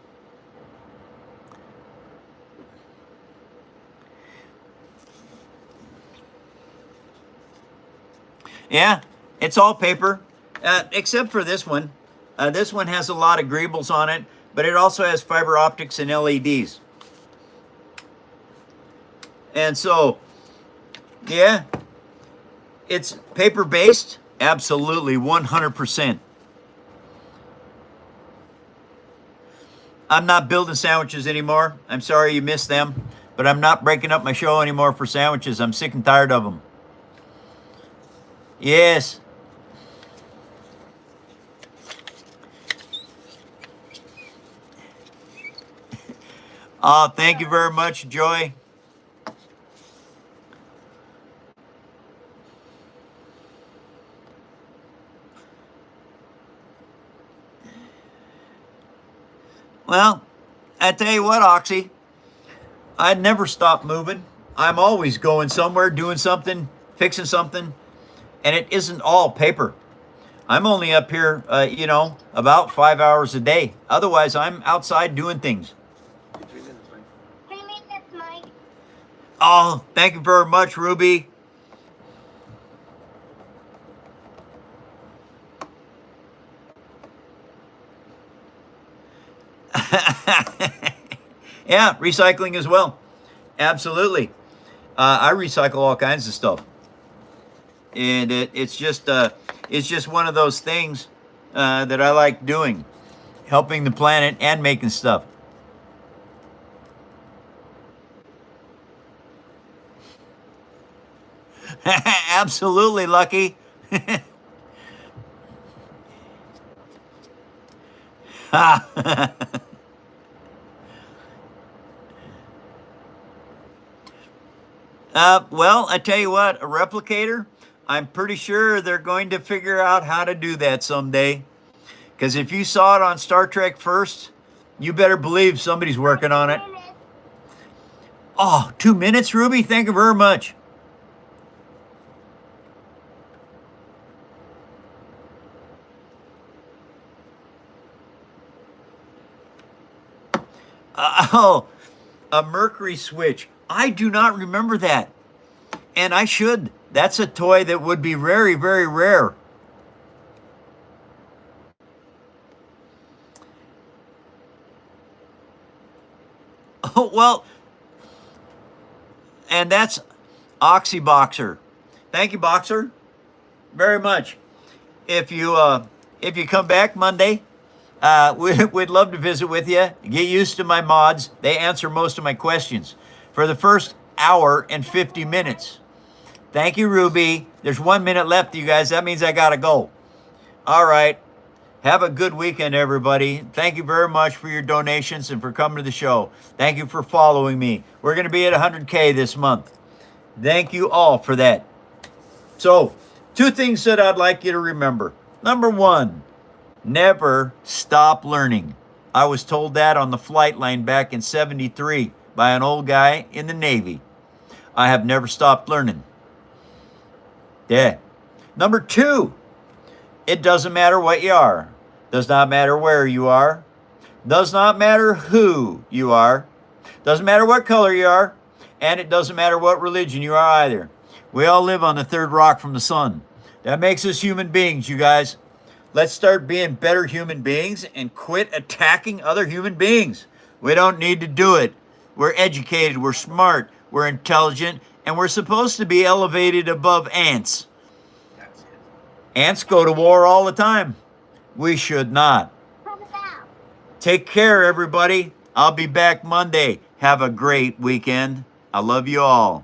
Yeah, it's all paper, except for this one. This one has a lot of greebles on it, but it also has fiber optics and LEDs. And so, yeah, it's paper-based, absolutely, 100%. I'm not building sandwiches anymore. I'm sorry you missed them, but I'm not breaking up my show anymore for sandwiches. I'm sick and tired of them. Yes. Oh, thank you very much, Joy. Well, I tell you what, Oxy, I'd never stop moving. I'm always going somewhere, doing something, fixing something, and it isn't all paper. I'm only up here, about 5 hours a day. Otherwise, I'm outside doing things. 3 minutes, Mike. Oh, thank you very much, Ruby. Yeah, recycling as well. Absolutely. I recycle all kinds of stuff. And it's just one of those things that I like doing, helping the planet and making stuff. Absolutely, Lucky. Well, I tell you what, a replicator, I'm pretty sure they're going to figure out how to do that someday. Because if you saw it on Star Trek First, you better believe somebody's working on it. Oh, 2 minutes, Ruby? Thank you very much. Oh, a Mercury switch. I do not remember that. And I should. That's a toy that would be very, very rare. Oh, well, and that's Oxyboxer. Thank you, Boxer, very much. If you come back Monday, we'd love to visit with you. Get used to my mods. They answer most of my questions for the first hour and 50 minutes. Thank you, Ruby. There's 1 minute left, you guys. That means I gotta go. All right. Have a good weekend, everybody. Thank you very much for your donations and for coming to the show. Thank you for following me. We're going to be at 100K this month. Thank you all for that. So, 2 things that I'd like you to remember. Number 1, never stop learning. I was told that on the flight line back in '73 by an old guy in the Navy. I have never stopped learning. Yeah. Number 2, it doesn't matter what you are. Does not matter where you are. Does not matter who you are. Doesn't matter what color you are. And it doesn't matter what religion you are either. We all live on the third rock from the sun. That makes us human beings, you guys. Let's start being better human beings and quit attacking other human beings. We don't need to do it. We're educated, we're smart, we're intelligent, and we're supposed to be elevated above ants. Ants go to war all the time. We should not. Take care, everybody. I'll be back Monday. Have a great weekend. I love you all.